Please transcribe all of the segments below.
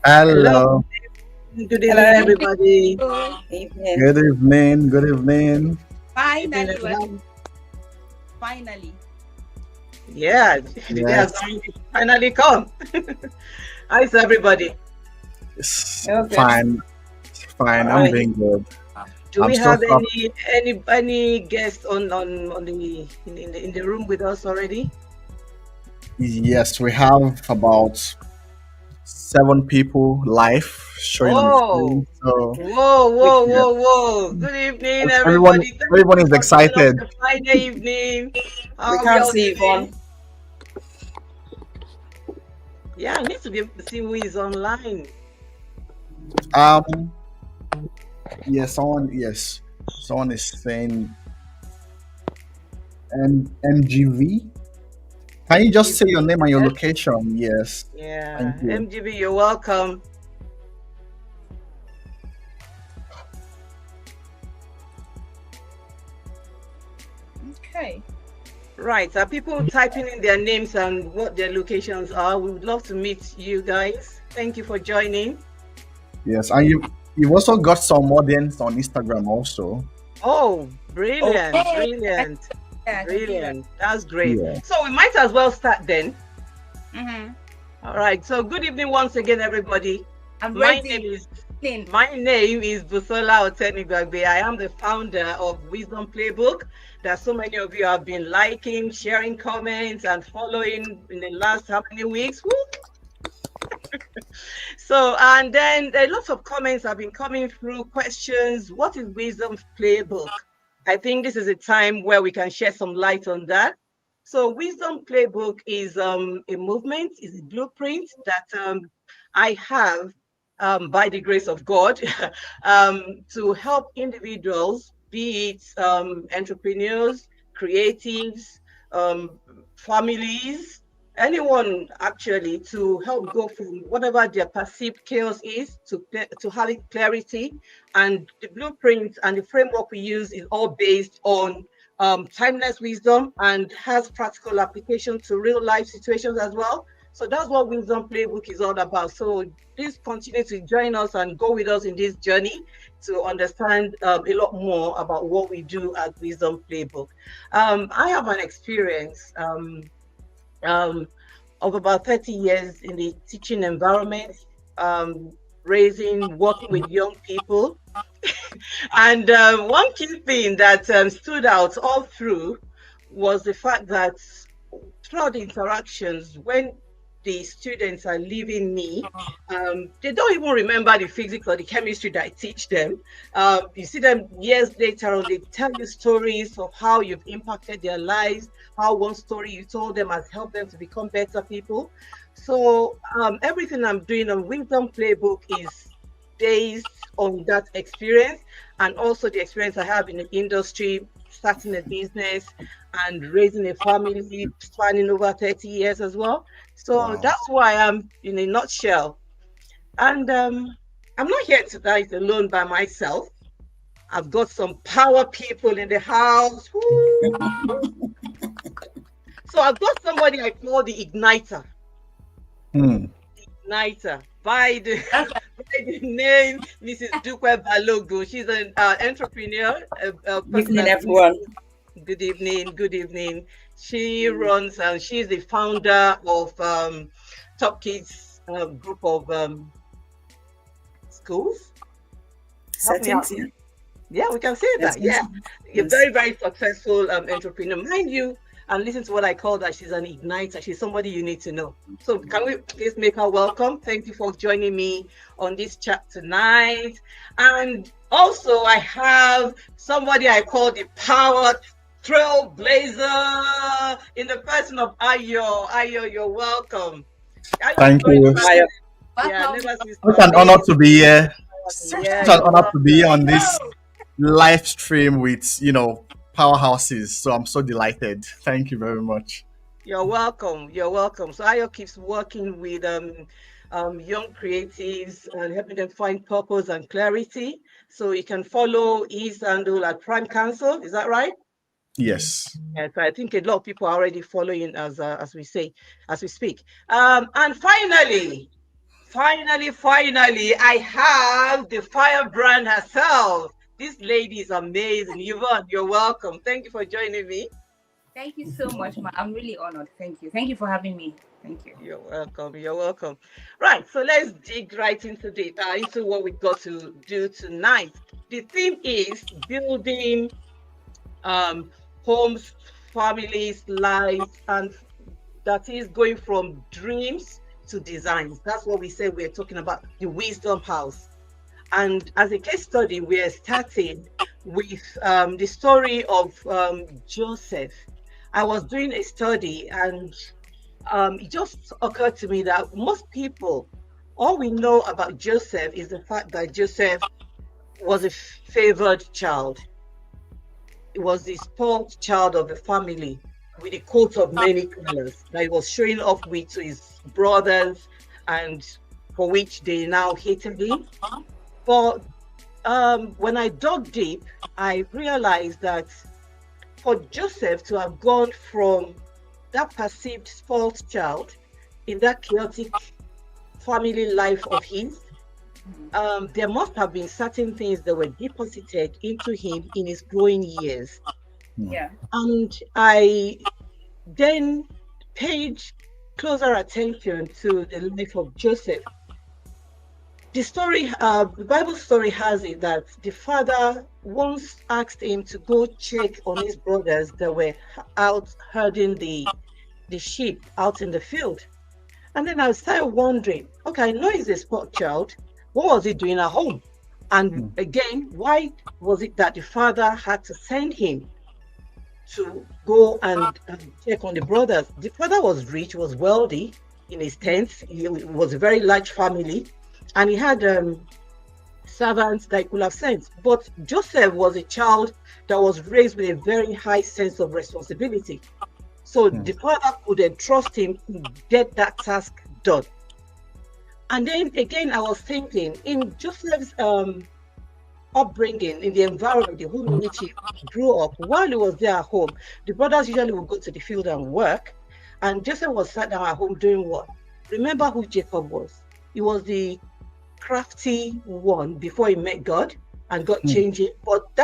Hello. Hello. Good evening, Hello. everybody. Evening. Good evening. Good evening. Good evening, Finally, everyone. finally. Yeah, the day has Yes. finally come. How's everybody? Oh, good. Fine. Fine. All I'm right. doing good. Do I'm we still have up. any guests on the in the room with us already? Yes, we have about 7 people live showing on the Oh, screen. So yeah, whoa. Good evening, everyone, everybody. Thank everyone you is for giving us excited. a Friday evening. We How are we can't all see doing? Yvonne. Yeah, I need to be able to see who is online. Um. Yes. Someone is saying MGV. Can you just say your MGB. name and your location? Yes. Thank Yeah, you. MGB, you're welcome. Okay. Right, are people typing in their names and what their locations are? We would love to meet you guys. Thank you for joining. Yes, and you've also got some audience on Instagram also. Oh, Okay. I can see that. brilliant. That's great. Yeah. So we might as well start then. Mm-hmm. All right. So good evening once again, everybody. I'm My name ready. is Evening. My name is Busola Otenigagbe. I am the founder of Wisdom Playbook that so many of you have been liking, sharing comments, and following in the last how many weeks? Woo! So, and then a lot of comments have been coming through questions. What is Wisdom Playbook? I think this is a time where we can shed some light on that. So, Wisdom Playbook is a movement, is a blueprint that I have by the grace of God to help individuals, be it entrepreneurs, creatives, um, families, anyone actually, to help go from whatever their perceived chaos is to having clarity. And the blueprint and the framework we use is all based on timeless wisdom and has practical application to real life situations as well. So that's what Wisdom Playbook is all about. So please continue to join us and go with us in this journey to understand a lot more about what we do at Wisdom Playbook. I have an experience um, of about 30 years in the teaching environment, um, working with young people. And one key thing that stood out all through was the fact that throughout the interactions, when the students are leaving me, they don't even remember the physics or the chemistry that I teach them. You see them years later on, they tell you stories of how you've impacted their lives, how one story you told them has helped them to become better people. So everything I'm doing on Wisdom Playbook is based on that experience and also the experience I have in the industry, starting a business and raising a family spanning over 30 years as well. So Wow. that's why I'm in a nutshell. And I'm not here tonight alone by myself. I've got some power people in the house. Woo! So I've got somebody I call the igniter. Hmm. Igniter. By the, by the name Mrs. Dukwe Balogo. She's an entrepreneur, a person Evening, that everyone. good evening. Good evening. She runs and she's the founder of Top Kids group of schools. Help me out Settings, yeah. here. Yeah, we can say Yes, that. yes. Yeah, a Yes. very successful entrepreneur. Mind you, and listen to what I call that. She's an igniter. She's somebody you need to know. So can we please make her welcome? Thank you for joining me on this chat tonight. And also, I have somebody I call the power trailblazer in the person of Ayo. Ayo, you're welcome. Ayo is Thank going you. over Hi. to yeah, Welcome. never cease to Such an honor amaze. to be here. Yeah, Such an you're honor to be welcome. on this live stream with powerhouses. So I'm so delighted. Thank you very much. You're welcome. You're welcome. So Ayo keeps working with young creatives and helping them find purpose and clarity. So you can follow his handle at Prime Council. Is that right? Yes. Yes, I think a lot of people are already following as we say, as we speak. And Finally, I have the firebrand herself. This lady is amazing. Yvonne, you're welcome. Thank you for joining me. Thank you so much, Ma. I'm really honored. Thank you. Thank you for having me. Thank you. You're welcome. You're welcome. Right. So let's dig right into into what we got to do tonight. The theme is building homes, families, lives, and that is going from dreams to designs. That's what we say we're talking about, the Wisdom House. And as a case study, we're starting with the story of Joseph. I was doing a study, and it just occurred to me that most people, all we know about Joseph is the fact that Joseph was a favored child. He was the spoiled child of the family with a coat of many colors that he was showing off with to his brothers, and for which they now hated him. But when I dug deep, I realized that for Joseph to have gone from that perceived spoiled child in that chaotic family life of his, there must have been certain things that were deposited into him in his growing years. Yeah. And I then paid closer attention to the life of Joseph. The story, the Bible story has it that the father once asked him to go check on his brothers that were out herding the sheep out in the field. And then I started wondering, okay, I know he's a sport child. What was he doing at home? And again, why was it that the father had to send him to go and check on the brothers? The father was rich, was wealthy in his tents. He was a very large family, and he had servants that he could have sent. But Joseph was a child that was raised with a very high sense of responsibility. So the father could entrust him to get that task done. And then again, I was thinking, in Joseph's upbringing, in the environment, the home in which he grew up, while he was there at home, the brothers usually would go to the field and work. And Joseph was sat down at home doing what? Remember who Jacob was? He was the crafty one before he met God, and God changed it. But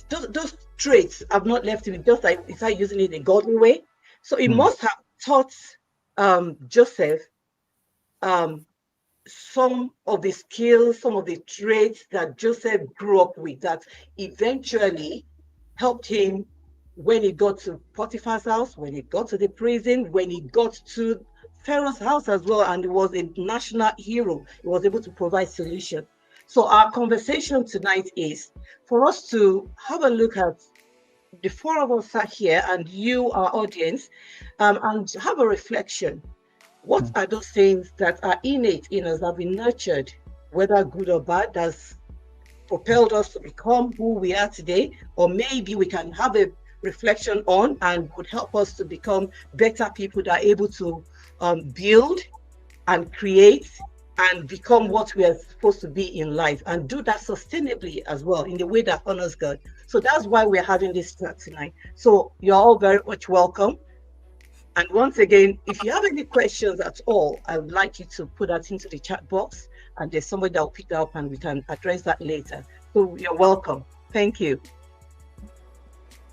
those traits have not left him, just like he started using it in a godly way. So he must have taught Joseph some of the skills, some of the traits that Joseph grew up with that eventually helped him when he got to Potiphar's house, when he got to the prison, when he got to Pharaoh's house as well, and he was a national hero. He was able to provide solution. So our conversation tonight is for us to have a look at the four of us sat here and you, our audience, and have a reflection. What are those things that are innate in us, have been nurtured, whether good or bad, that's propelled us to become who we are today? Or maybe we can have a reflection on and would help us to become better people that are able to build and create and become what we are supposed to be in life, and do that sustainably as well in the way that honors God. So that's why we're having this chat tonight. So you're all very much welcome. And once again, if you have any questions at all, I would like you to put that into the chat box, and there's somebody that will pick that up and we can address that later. So you're welcome. Thank you.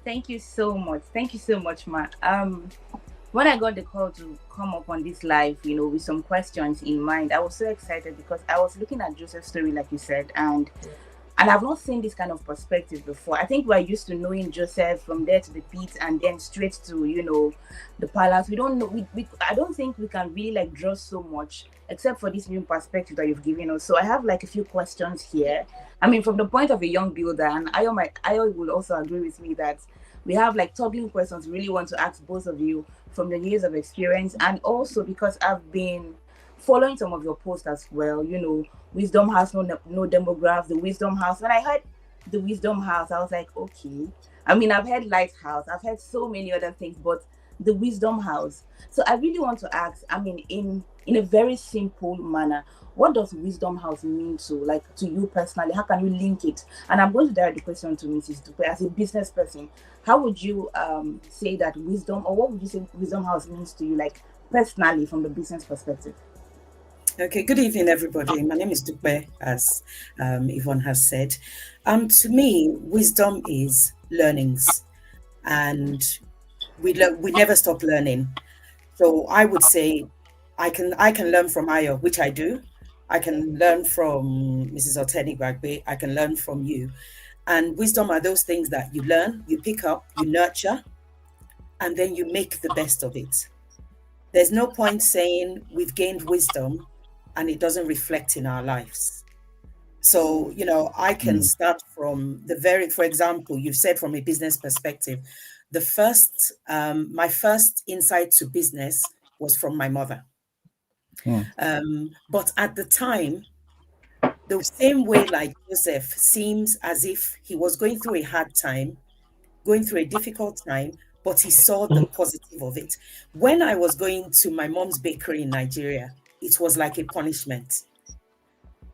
Thank you so much. Thank you so much, Ma. When I got the call to come up on this live, with some questions in mind, I was so excited because I was looking at Joseph's story, like you said, and I've not seen this kind of perspective before. I think we're used to knowing Joseph from there to the pit and then straight to, the palace. We don't know. I don't think we can really draw so much except for this new perspective that you've given us. So I have a few questions here. I mean, from the point of a young builder, and Ayo will also agree with me that we have toggling questions we really want to ask both of you from the years of experience, and also because I've been following some of your posts as well, Wisdom House, no demograph, the Wisdom House. When I heard the Wisdom House, I was like, okay. I mean, I've heard Lighthouse, I've heard so many other things, but the Wisdom House. So I really want to ask, I mean, in a very simple manner, what does Wisdom House mean to you personally? How can you link it? And I'm going to direct the question to Mrs. Dupe. As a business person, how would you say that wisdom, or what would you say Wisdom House means to you, personally from the business perspective? Okay, good evening, everybody. My name is Dupe, as Yvonne has said. To me, wisdom is learnings, and we never stop learning. So I would say, I can learn from Ayo, which I do. I can learn from Mrs. Oteni Bagbe. I can learn from you. And wisdom are those things that you learn, you pick up, you nurture, and then you make the best of it. There's no point saying we've gained wisdom and it doesn't reflect in our lives. So, I can start from for example, you've said from a business perspective, my first insight to business was from my mother. But at the time, the same way like Joseph seems as if he was going through a hard time, going through a difficult time, but he saw the positive of it. When I was going to my mom's bakery in Nigeria, it was like a punishment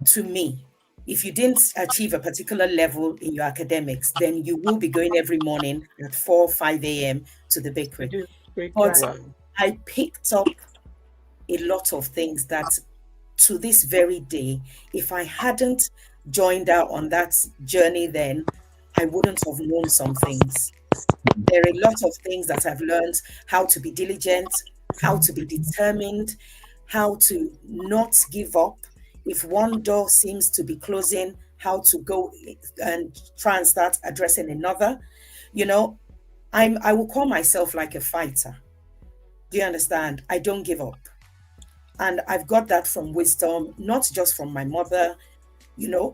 to me. If you didn't achieve a particular level in your academics, then you will be going every morning at 4, 5 a.m. to the bakery. But I picked up a lot of things that to this very day, if I hadn't joined out on that journey then, I wouldn't have known some things. There are a lot of things that I've learned: how to be diligent, how to be determined, how to not give up. If one door seems to be closing, how to go and try and start addressing another. I will call myself like a fighter. Do you understand? I don't give up. And I've got that from wisdom, not just from my mother,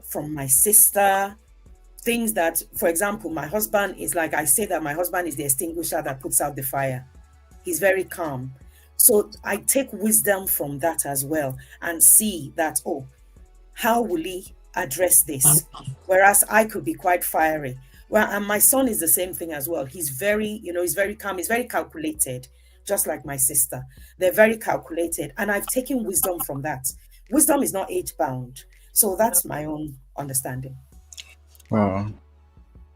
from my sister. Things that, for example, my husband is like, I say that my husband is the extinguisher that puts out the fire. He's very calm. So I take wisdom from that as well and see that, how will he address this? Whereas I could be quite fiery. Well, and my son is the same thing as well. He's very, he's very calm. He's very calculated, just like my sister. They're very calculated. And I've taken wisdom from that. Wisdom is not age bound. So that's my own understanding. Wow.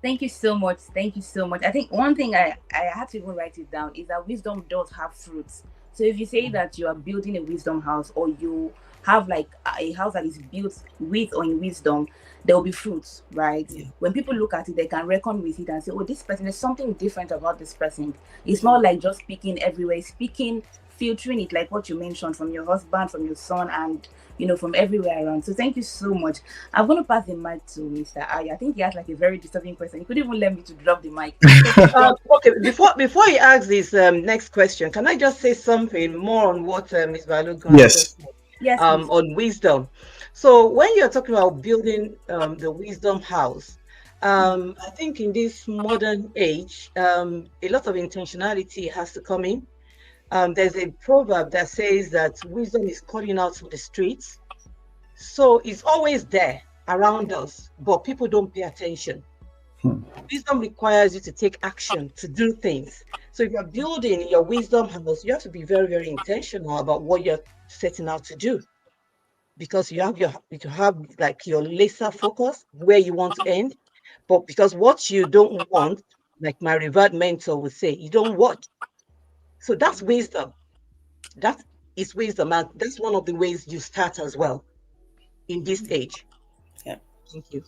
Thank you so much. Thank you so much. I think one thing I had to even write it down is that wisdom does have fruits. So if you say that you are building a wisdom house, or you have like a house that is built with or in wisdom, there will be fruits, right? Yeah. When people look at it, they can reckon with it and say, this person, there's something different about this person. It's not like just speaking everywhere, speaking, filtering it, like what you mentioned, from your husband, from your son, and from everywhere around. So thank you so much. I'm going to pass the mic to Mr. Ayo. I think he has like a very disturbing question. He couldn't even let me to drop the mic. Okay, before he asks this next question, can I just say something more on what Ms. Balogun Yes. Yes. On wisdom. So when you're talking about building the wisdom house, I think in this modern age, a lot of intentionality has to come in. There's a proverb that says that wisdom is calling out from the streets. So it's always there around us, but people don't pay attention. Wisdom requires you to take action, to do things. So if you're building your wisdom house, you have to be very, very intentional about what you're setting out to do, because you have like your laser focus where you want to end. But because what you don't want, like my revered mentor would say, you don't want. So that's wisdom. That is wisdom, and that's one of the ways you start as well in this age. Yeah. Thank you.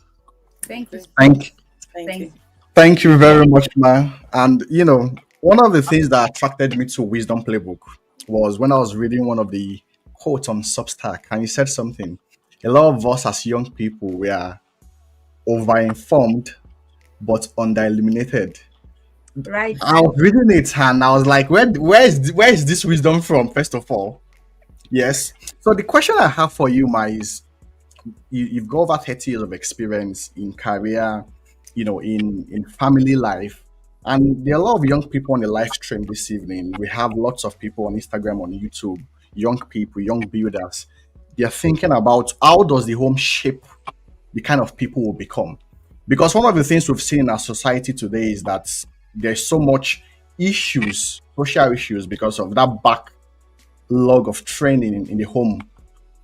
Thank you. Thank you very much, Ma. And one of the things that attracted me to Wisdom Playbook was when I was reading one of the quotes on Substack, and he said something. A lot of us as young people, we are over-informed but under-illuminated. Right. I was reading it and I was like, where is this wisdom from, first of all? Yes. So the question I have for you, Ma, is you've got over 30 years of experience in career, in family life. And there are a lot of young people on the live stream this evening. We have lots of people on Instagram, on YouTube, young people, young builders. They're thinking about how does the home shape the kind of people we'll become? Because one of the things we've seen in our society today is that there's so much issues, social issues, because of that backlog of training in the home.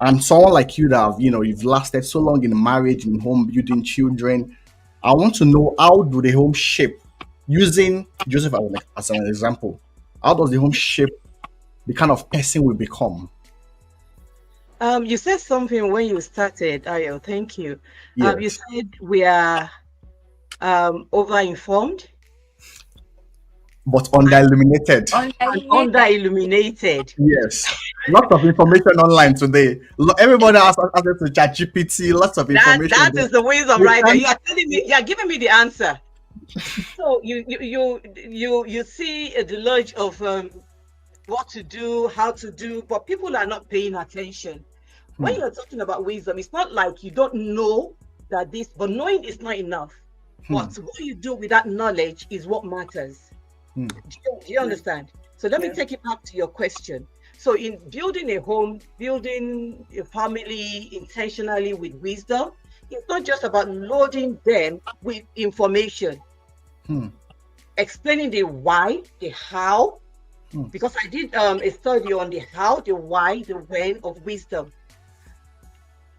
And someone like you that you've lasted so long in marriage, in home, building children, I want to know, how do the home shape, using Joseph as an example, how does the home shape the kind of person we become. You said something when you started, Ayo. Thank you. You Yes. said we are over-informed But under-illuminated. and under-illuminated. Yes. Lots of information online today. Everybody has access to ChatGPT, lots of information. That is the wisdom We right there. can't- You are telling me, you are giving me the answer. So you see a deluge of what to do, how to do, but people are not paying attention. When you're talking about wisdom, it's not like you don't know that this, but knowing is not enough. But what you do with that knowledge is what matters. Do you understand? So let me take it back to your question. So in building a home, building a family intentionally with wisdom, it's not just about loading them with information, explaining the why, the how, because I did a study on the how, the why, the when of wisdom.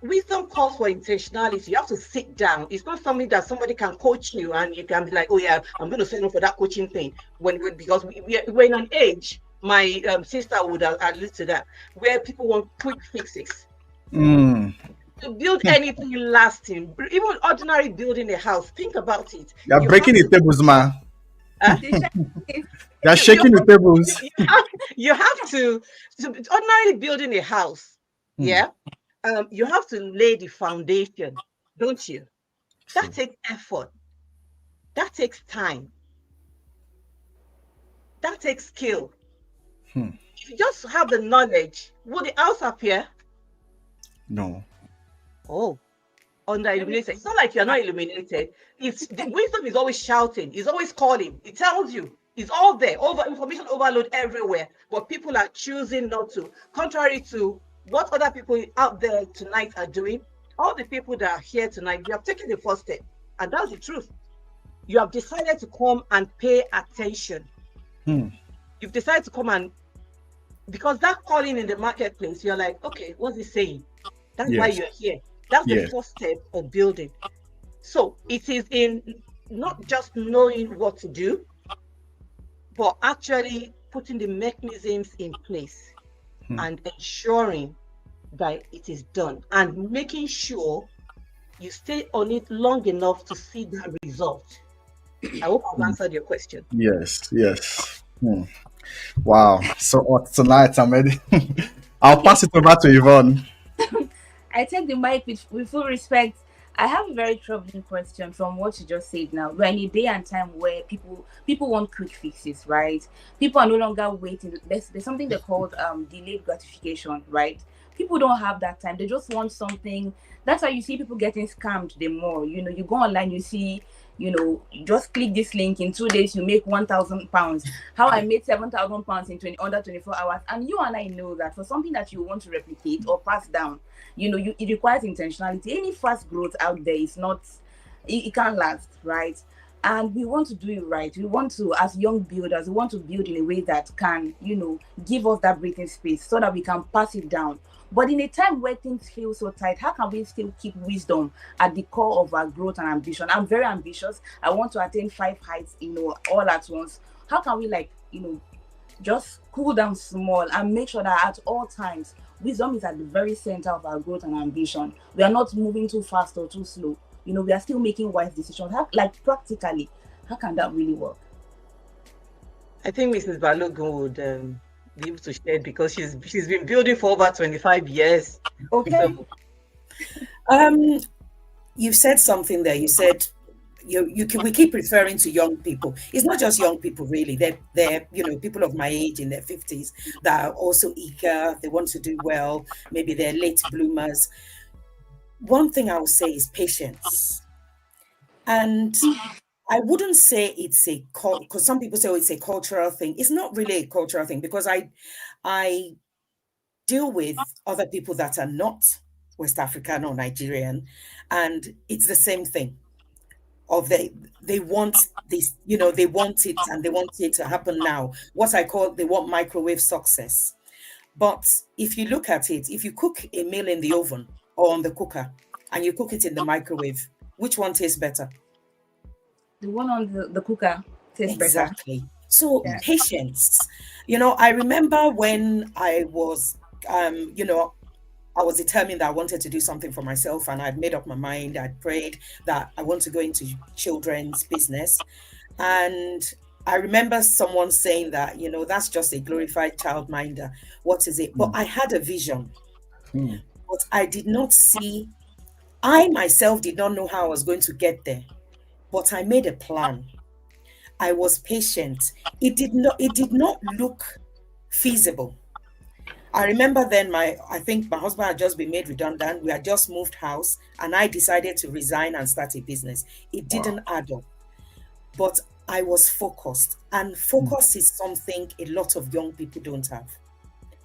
Wisdom calls for intentionality. You have to sit down. It's not something that somebody can coach you and you can be like, oh yeah, I'm going to sign up for that coaching thing. Because we're in an age, my sister would allude to that, where people want quick fixes. To build anything lasting, even ordinary building a house, think about it. You're breaking the tables, man. You're shaking the tables. You have to ordinarily building a house. Yeah. You have to lay the foundation, don't you? That takes effort. That takes time. That takes skill. If you just have the knowledge, will the house appear? No. Oh, under illuminated. It's not like you're not illuminated. It's the wisdom is always shouting, it's always calling. It tells you it's all there, information overload everywhere. But people are choosing not to, contrary to what other people out there tonight are doing. All the people that are here tonight, you have taken the first step, and that's the truth. You have decided to come and pay attention. You've decided to come and, because that calling in the marketplace, you're like, okay, what's he saying? That's why you're here. That's the first step of building. So it is in not just knowing what to do, but actually putting the mechanisms in place and ensuring that it is done and making sure you stay on it long enough to see that result. I hope I've answered your question. Yes. Wow. So tonight I'm ready. I'll pass it over to Yvonne. I take the mic with full respect. I have a very troubling question from what you just said now. We're in a day and time where people want quick fixes, right? People are no longer waiting. There's something they call delayed gratification, right? People don't have that time. They just want something. That's why you see people getting scammed the more. You know, you go online, you see, you know, you just click this link, in 2 days you make £1,000. How I made £7,000 in under 24 hours. And you and I know that for something that you want to replicate or pass down, you know, it requires intentionality. Any fast growth out there is not, it can't last, right? And we want to do it right. We want to, as young builders, we want to build in a way that can, you know, give us that breathing space so that we can pass it down. But in a time where things feel so tight, how can we still keep wisdom at the core of our growth and ambition? I'm very ambitious. I want to attain 5 heights, you know, all at once. How can we, like, you know, just cool down small and make sure that at all times, wisdom is at the very center of our growth and ambition? We are not moving too fast or too slow. You know, we are still making wise decisions. Like, practically, how can that really work? I think Mrs. Balogun would be able to share, because she's been building for over 25 years. Okay. You said something there. You said we keep referring to young people. It's not just young people, really. They're you know, people of my age in their 50s that are also eager. They want to do well. Maybe they're late bloomers. One thing I would say is patience. And I wouldn't say it's a because some people say it's a cultural thing. It's not really a cultural thing, because I deal with other people that are not West African or Nigerian, and it's the same thing. Of they want this, you know, they want it and they want it to happen now. What I call, they want microwave success. But if you look at it, if you cook a meal in the oven or on the cooker and you cook it in the microwave, which one tastes better? The one on the cooker tastes Exactly. better. So Yeah. patience. I remember when I was, I was determined that I wanted to do something for myself, and I'd made up my mind. I'd prayed that I want to go into children's business. And I remember someone saying that, that's just a glorified childminder. What is it? But I had a vision, Hmm. but I myself did not know how I was going to get there, but I made a plan. I was patient. It did not look feasible. I remember then I think my husband had just been made redundant. We had just moved house, and I decided to resign and start a business. It Wow. didn't add up, but I was focused. And Hmm. focus is something a lot of young people don't have.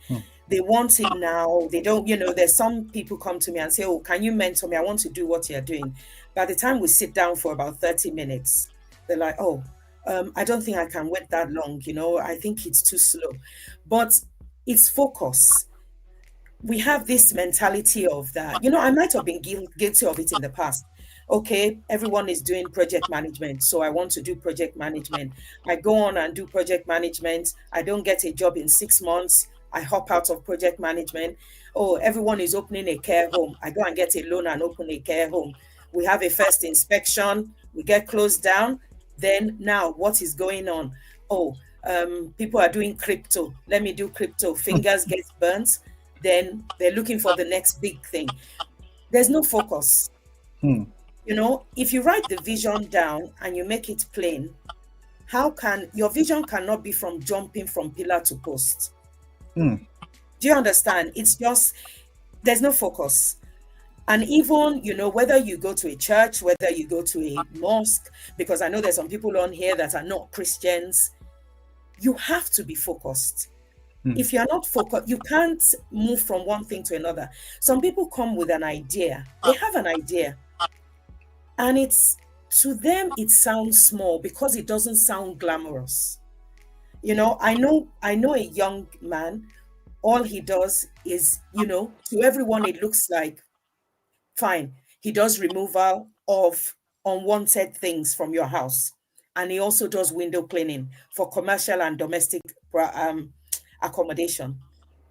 Hmm. They want it now. They don't, there's some people come to me and say, "Oh, can you mentor me? I want to do what you're doing." By the time we sit down for about 30 minutes, they're like, "Oh, I don't think I can wait that long. I think it's too slow." But it's focus. We have this mentality of that. I might have been guilty of it in the past. Okay, everyone is doing project management, so I want to do project management. I go on and do project management. I don't get a job in 6 months. I hop out of project management. Oh, everyone is opening a care home. I go and get a loan and open a care home. We have a first inspection. We get closed down. Then now, what is going on? Oh, people are doing crypto. Let me do crypto. Fingers get burnt. Then they're looking for the next big thing. There's no focus. Hmm. If you write the vision down and you make it plain, how can your vision cannot be from jumping from pillar to post? Hmm. Do you understand? It's just there's no focus. And even, whether you go to a church, whether you go to a mosque, because I know there's some people on here that are not Christians, you have to be focused. Hmm. If you're not focused, you can't move from one thing to another. Some people come with an idea. They have an idea, and to them it sounds small because it doesn't sound glamorous. I know a young man, all he does is, to everyone it looks like fine. He does removal of unwanted things from your house, and he also does window cleaning for commercial and domestic accommodation.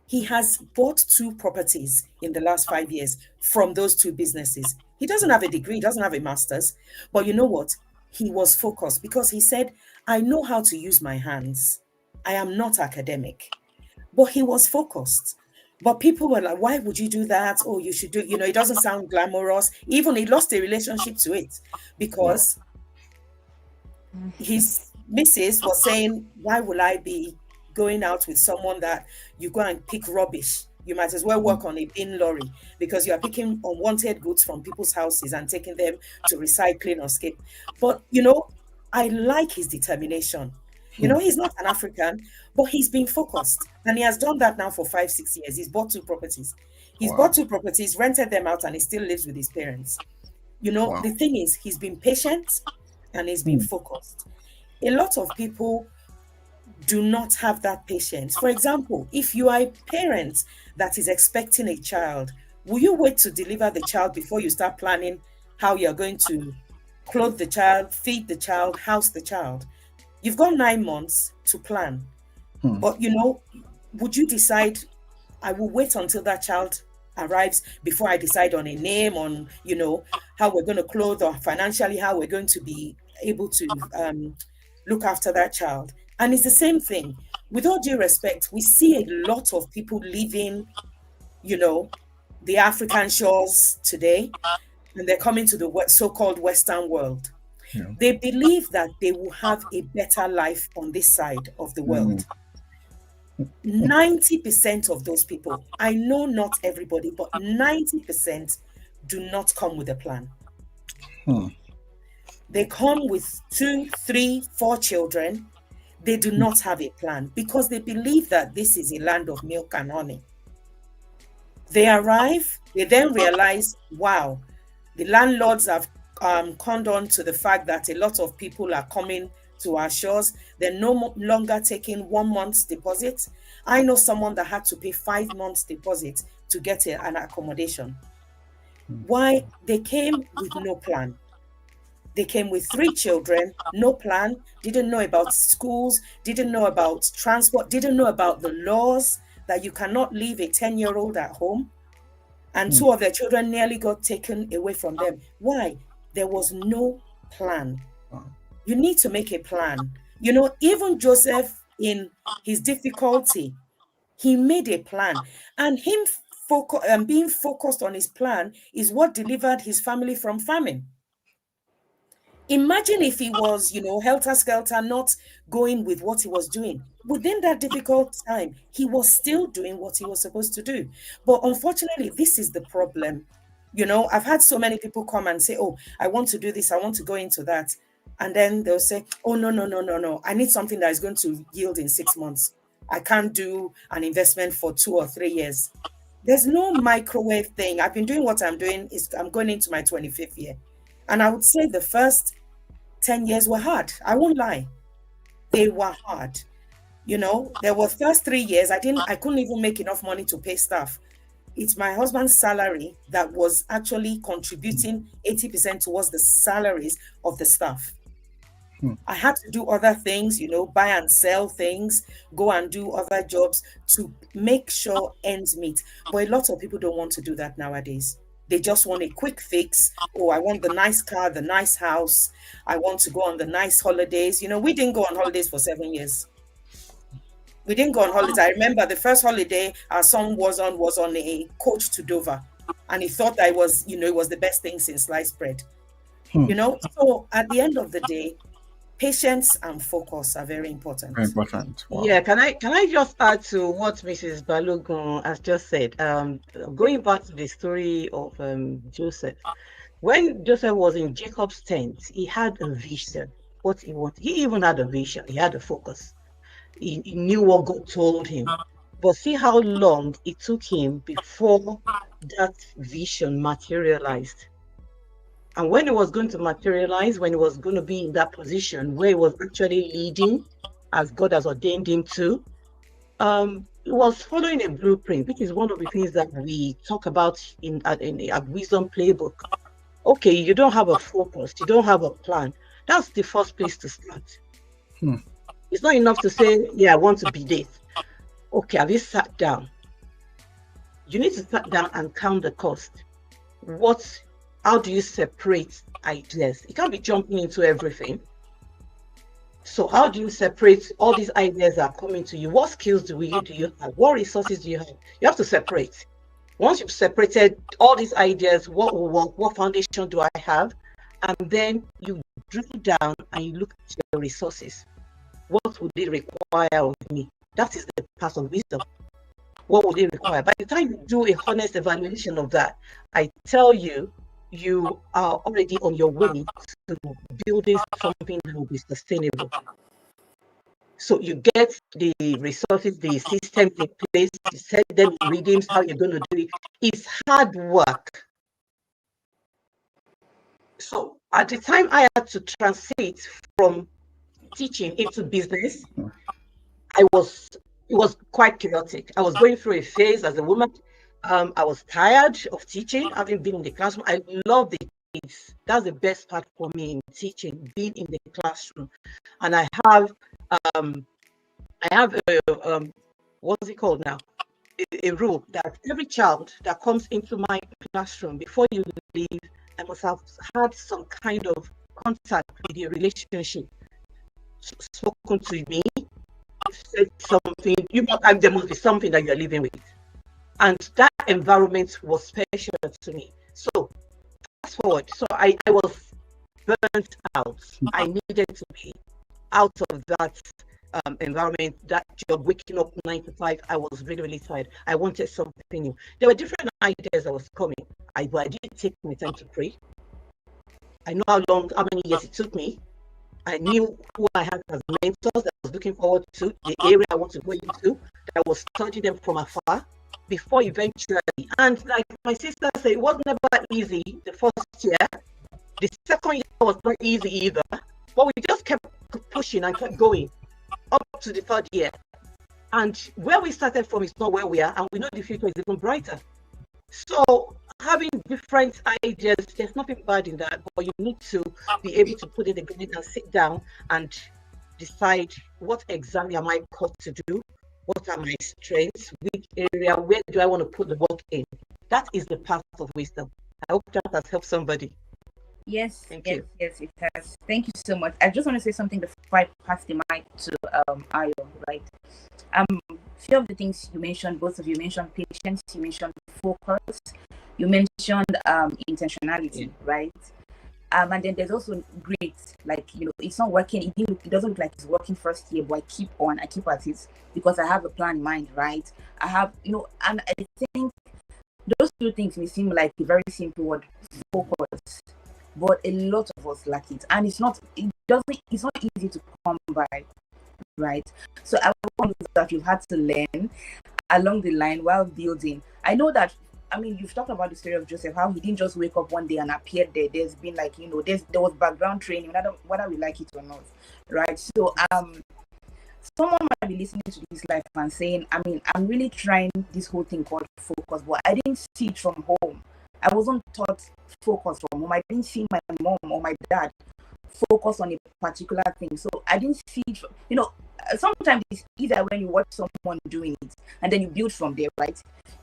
He has bought 2 properties in the last 5 years from those 2 businesses. He doesn't have a degree, he doesn't have a master's, but you know what? He was focused because he said, I know how to use my hands. I am not academic, but he was focused. But people were like, why would you do that? Oh, you should do, it doesn't sound glamorous. Even he lost a relationship to it Wow. because his missus was saying, why will I be going out with someone that you go and pick rubbish? You might as well Hmm. work on a bin lorry because you are picking unwanted goods from people's houses and taking them to recycling or skip. But, I like his determination. Hmm. He's not an African, but he's been focused. And he has done that now for 5, 6 years. He's bought 2 properties. He's bought Wow. 2 properties, rented them out, and he still lives with his parents. Wow. The thing is, he's been patient and he's been Hmm. focused. A lot of people do not have that patience. For example, if you are a parent that is expecting a child, will you wait to deliver the child before you start planning how you're going to clothe the child, feed the child, house the child? You've got 9 months to plan. Hmm. But, would you decide, I will wait until that child arrives before I decide on a name, on, how we're going to clothe or financially how we're going to be able to look after that child? And it's the same thing. With all due respect, we see a lot of people leaving, the African shores today, and they're coming to the so-called Western world. Yeah. They believe that they will have a better life on this side of the Hmm. world. 90% of those people, I know not everybody, but 90% do not come with a plan. Hmm. They come with 2, 3, 4 children. They do not have a plan because they believe that this is a land of milk and honey. They arrive, they then realize, wow, the landlords have conned on to the fact that a lot of people are coming to our shores. They're no longer taking 1 month's deposit. I know someone that had to pay 5 months deposit to get an accommodation. Why? They came with no plan. They came with 3 children, no plan, didn't know about schools, didn't know about transport, didn't know about the laws that you cannot leave a 10-year-old at home. And 2 of their children nearly got taken away from them. Why? There was no plan. You need to make a plan. You know, even Joseph, in his difficulty, he made a plan. And him being focused on his plan is what delivered his family from famine. Imagine if he was, you know, helter-skelter, not going with what he was doing. Within that difficult time, he was still doing what he was supposed to do. But unfortunately, this is the problem. You know, I've had so many people come and say, oh, I want to do this, I want to go into that. And then they'll say, oh, no. I need something that is going to yield in 6 months. I can't do an investment for 2 or 3 years. There's no microwave thing. I've been doing what I'm doing. I'm going into my 25th year. And I would say the first 10 years were hard. I won't lie. They were hard. You know, there were first 3 years, I couldn't even make enough money to pay staff. It's my husband's salary that was actually contributing 80% towards the salaries of the staff. I had to do other things, you know, buy and sell things, go and do other jobs to make sure ends meet. But a lot of people don't want to do that nowadays. They just want a quick fix. Oh, I want the nice car, the nice house. I want to go on the nice holidays. You know, we didn't go on holidays for 7 years. We didn't go on holidays. I remember the first holiday our son was on a coach to Dover. And he thought that it was the best thing since sliced bread. You know, so at the end of the day, patience and focus are very important. Very important. Wow. Yeah, can I just add to what Mrs. Balogun has just said? Going back to the story of Joseph, when Joseph was in Jacob's tent, he had a vision. What he wanted, he even had a vision. He had a focus. He knew what God told him. But see how long it took him before that vision materialized. And when it was going to materialize, when he was going to be in that position where he was actually leading as God has ordained him to, he was following a blueprint, which is one of the things that we talk about in a Wisdom Playbook. Okay, you don't have a focus, you don't have a plan. That's the first place to start. It's not enough to say, yeah, I want to be this. Okay, have you sat down? You need to sit down and count the cost. How do you separate ideas? You can't be jumping into everything. So how do you separate all these ideas that are coming to you? What skills do you have? What resources do you have? You have to separate. Once you've separated all these ideas, what will work? What foundation do I have? And then you drill down and you look at your resources. What would they require of me? That is the path of wisdom. What would they require? By the time you do a honest evaluation of that, I tell you, you are already on your way to building something that will be sustainable. So you get the resources, the systems in place, you set them in rhythms, how you're going to do it. It's hard work. So at the time I had to transit from teaching into business, it was quite chaotic. I was going through a phase as a woman. I was tired of teaching, having been in the classroom. I love the kids. That's the best part for me in teaching, being in the classroom. And I have what's it called now? A rule that every child that comes into my classroom, before you leave, I must have had some kind of contact with your relationship, spoken to me, said something. There must be something that you're living with. And that environment was special to me. So fast forward. So I was burnt out. I needed to be out of that environment, that job, waking up 9 to 5. I was really, really tired. I wanted something new. There were different ideas that was coming. I did take my time to pray. I know how many years it took me. I knew who I had as mentors that I was looking forward to, the area I want to go into. I was studying them from afar. Before eventually, and like my sister said, it was never easy the first year. The second year was not easy either, but we just kept pushing and kept going up to the third year. And where we started from is not where we are, and we know the future is even brighter. So having different ideas, there's nothing bad in that, but you need to be able to put it together and sit down and decide what exactly am I called to do, what are my strengths, which area, where do I want to put the work in. That is the path of wisdom. I hope that has helped somebody. Yes, Thank yes, you. yes, it has. Thank you so much. I just want to say something before I pass the mic to Ayo, right? Few of the things you mentioned, both of you mentioned patience, you mentioned focus, you mentioned intentionality, right? And then there's also great, like, it's not working. It doesn't look like it's working first year, but I keep at it because I have a plan in mind, right? I have, and I think those two things may seem like a very simple word, focus, but a lot of us lack it, and it's not easy to come by, right? So I want that you've had to learn along the line while building. I know that, you've talked about the story of Joseph, how he didn't just wake up one day and appear there. There's been there was background training, whether we like it or not, right? So someone might be listening to this life and saying, I'm really trying this whole thing called focus, but I didn't see it from home. I wasn't taught focus from home. I didn't see my mom or my dad focus on a particular thing. So I didn't see it, sometimes it's easier when you watch someone doing it and then you build from there, right?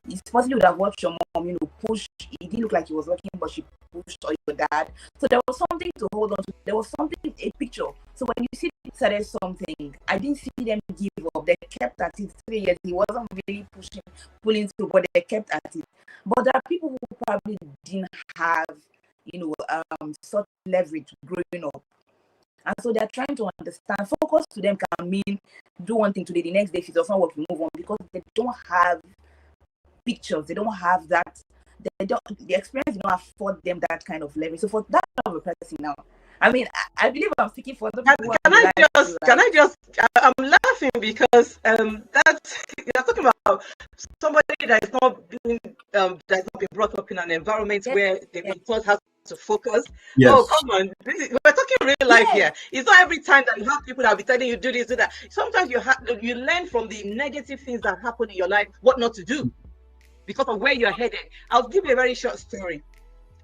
It's possible you would have watched your mom, push. It didn't look like he was working, but she pushed, or your dad. So there was something to hold on to. There was something, a picture. So when you see they started something, I didn't see them give up. They kept at it 3 years. He wasn't really pulling through, but they kept at it. But there are people who probably didn't have, such leverage growing up. And so they're trying to understand. Focus to them can mean do one thing today, the next day if it does not work, you move on, because they don't have pictures. They don't have that. The experience did not afford them that kind of leverage. So for that kind of a person now, I believe I'm speaking for the people. I'm laughing because that's you're talking about somebody that is not doing that's not been brought up in an environment where they were taught how to focus. Yes. Oh, come on. We're talking real life here. It's not every time that you have people that will be telling you do this, do that. Sometimes you learn from the negative things that happen in your life, what not to do because of where you're headed. I'll give you a very short story.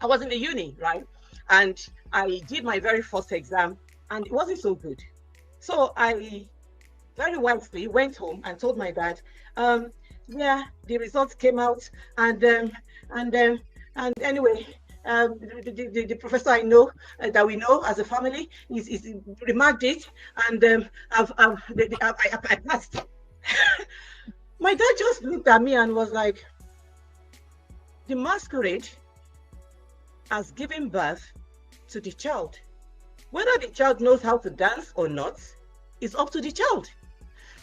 I was in the uni, right? And I did my very first exam and it wasn't so good. So I very wisely went home and told my dad, the results came out and anyway, the professor I know that we know as a family is remarked it, and I passed. My dad just looked at me and was like, the masquerade has given birth to the child. Whether the child knows how to dance or not is up to the child.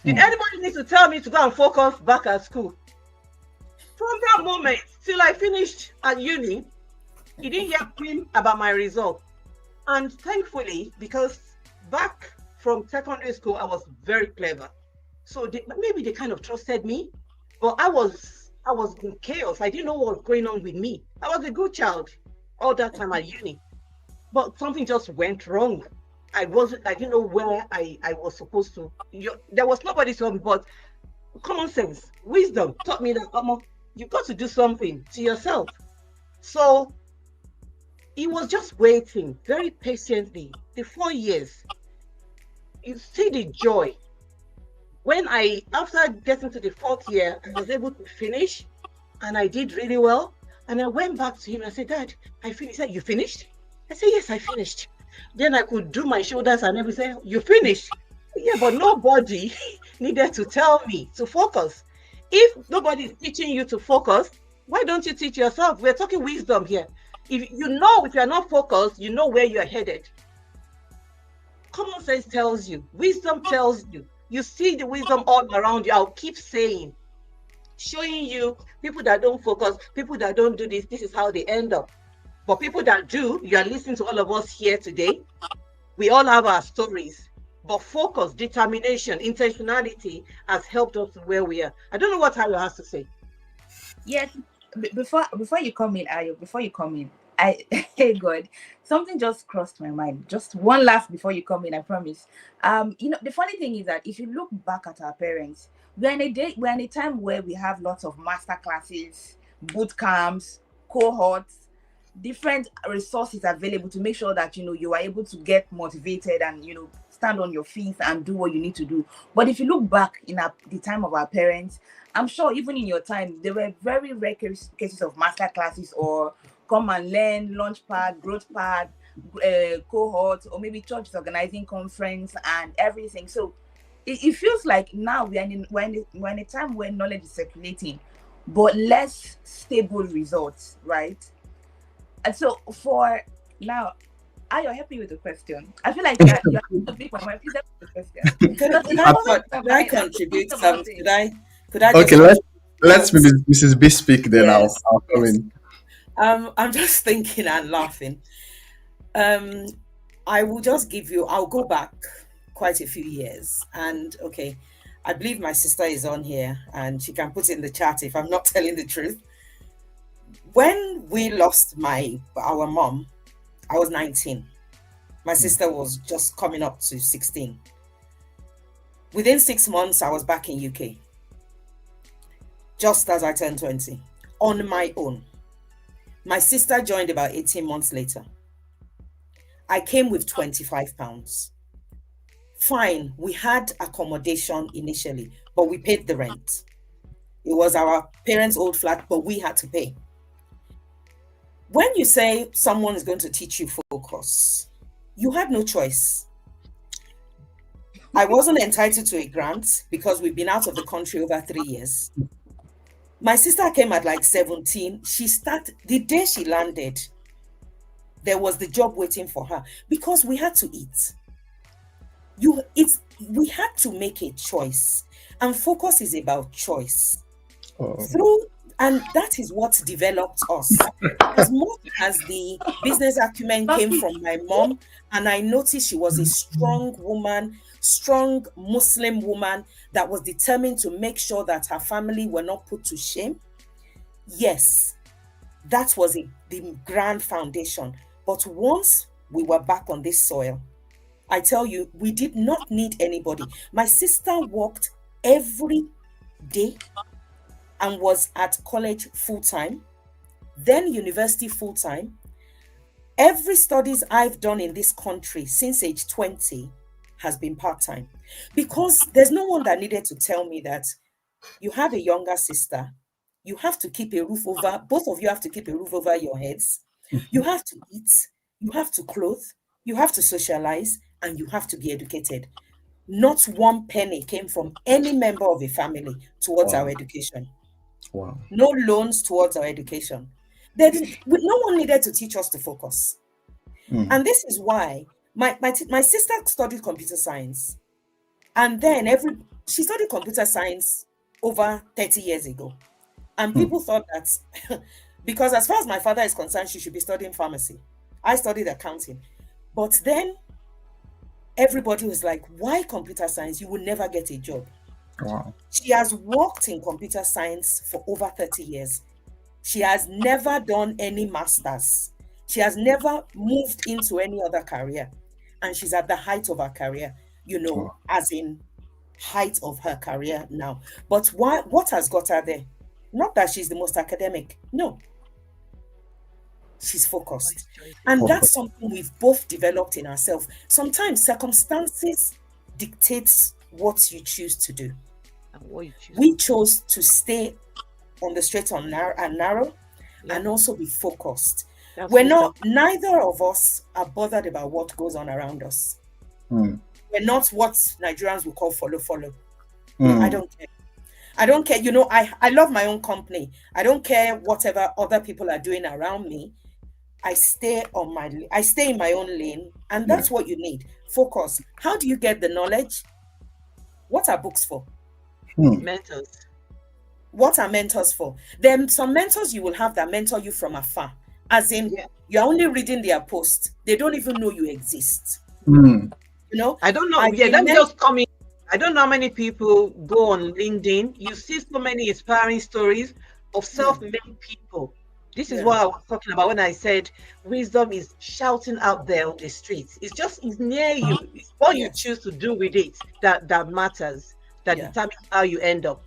Did anybody need to tell me to go and focus back at school? From that moment till I finished at uni, he didn't hear cream about my result. And thankfully, because back from secondary school, I was very clever. So maybe they kind of trusted me, but I was in chaos. I didn't know what was going on with me. I was a good child all that time at uni, but something just went wrong. I didn't know where I was supposed to. There was nobody to help me, but common sense, wisdom taught me that you've got to do something to yourself. So he was just waiting very patiently. The 4 years, you see the joy. When after getting to the 4th year, I was able to finish and I did really well. And I went back to him and I said, Dad, I finished. He said, you finished? I said, yes, I finished. Then I could do my shoulders and everything. You finished? Yeah, but nobody needed to tell me to focus. If nobody is teaching you to focus, why don't you teach yourself? We're talking wisdom here. If you're not focused, you know where you're headed. Common sense tells you. Wisdom tells you. You see the wisdom all around you. I'll keep saying, showing you people that don't focus, people that don't do this is how they end up. But people that do, you are listening to all of us here today. We all have our stories. But focus, determination, intentionality has helped us to where we are. I don't know what Ayo has to say. Yes, before you come in, Ayo, hey God, something just crossed my mind. Just one laugh before you come in, I promise. The funny thing is that if you look back at our parents, we're in a time where we have lots of master classes, boot camps, cohorts, different resources available to make sure that you are able to get motivated and stand on your feet and do what you need to do. But if you look back in the time of our parents, I'm sure even in your time there were very rare cases of master classes or come and learn, launchpad, growth pad, cohort, or maybe churches organizing conference and everything. So it feels like now we're in a time where knowledge is circulating, but less stable results, right? And so for now, are you happy with the question? I feel like you're a big one. Please help with the question. Could I contribute something? Could I okay, let's Mrs. B speak, then Yes, I'll come in. I'm just thinking and laughing. I'll go back quite a few years. And okay, I believe my sister is on here and she can put in the chat if I'm not telling the truth. When we lost our mom, I was 19. My sister was just coming up to 16. Within 6 months, I was back in UK. Just as I turned 20, on my own. My sister joined about 18 months later. I came with £25. Fine, we had accommodation initially, but we paid the rent. It was our parents' old flat, but we had to pay. When you say someone is going to teach you focus, you had no choice. I wasn't entitled to a grant because we've been out of the country over 3 years. My sister came at like 17. The day she landed, there was the job waiting for her because we had to eat. We had to make a choice, and focus is about choice. And that is what developed us. As much as the business acumen came from my mom, and I noticed she was a strong woman, strong Muslim woman that was determined to make sure that her family were not put to shame. Yes, that was the grand foundation. But once we were back on this soil, I tell you, we did not need anybody. My sister worked every day and was at college full-time, then university full-time. Every studies I've done in this country since age 20 has been part-time, because there's no one that needed to tell me that you have a younger sister, you have to keep a roof over, both of you have to keep a roof over your heads, you have to eat, you have to clothe, you have to socialize, and you have to be educated. Not one penny came from any member of a family towards our education. Wow. No loans towards our education. No one needed to teach us to focus. And this is why my sister studied computer science. And then she studied computer science over 30 years ago. And people thought that, because as far as my father is concerned, she should be studying pharmacy. I studied accounting. But then everybody was like, why computer science? You will never get a job. Wow. She has worked in computer science for over 30 years. She has never done any masters. She has never moved into any other career. And she's at the height of her career, Wow. as in height of her career now. But what has got her there? Not that she's the most academic. No. She's focused. And that's something we've both developed in ourselves. Sometimes circumstances dictates what you choose to do. And what you choose. We chose to stay on the straight and narrow, and also be focused. Neither of us are bothered about what goes on around us. We're not what Nigerians will call follow. I don't care. I don't care. I love my own company. I don't care whatever other people are doing around me. I stay in my own lane, and that's what you need. Focus. How do you get the knowledge? What are books for? Mentors. What are mentors for? Then some mentors you will have that mentor you from afar. As in, you're only reading their post. They don't even know you exist. I don't know. Let me just come in. I don't know how many people go on LinkedIn. You see so many inspiring stories of self-made people. This is what I was talking about when I said wisdom is shouting out there on the streets. It's near you. It's what you choose to do with it that matters, that determines how you end up.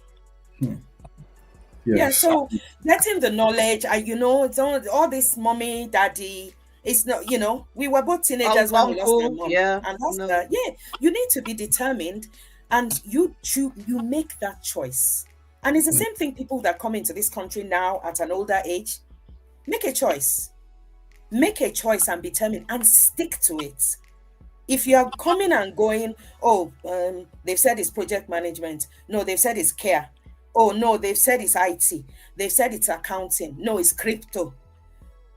Yeah, Yes. so getting the knowledge, it's all this mommy, daddy. It's not, we were both teenagers when we lost our Uncle, mom, yeah, and that's no. you need to be determined, and you make that choice. And it's the same thing. People that come into this country now at an older age, make a choice, and be determined and stick to it. If you are coming and going, oh, they've said it's project management. No, they've said it's care. Oh, no, they've said it's IT. They've said it's accounting. No, it's crypto.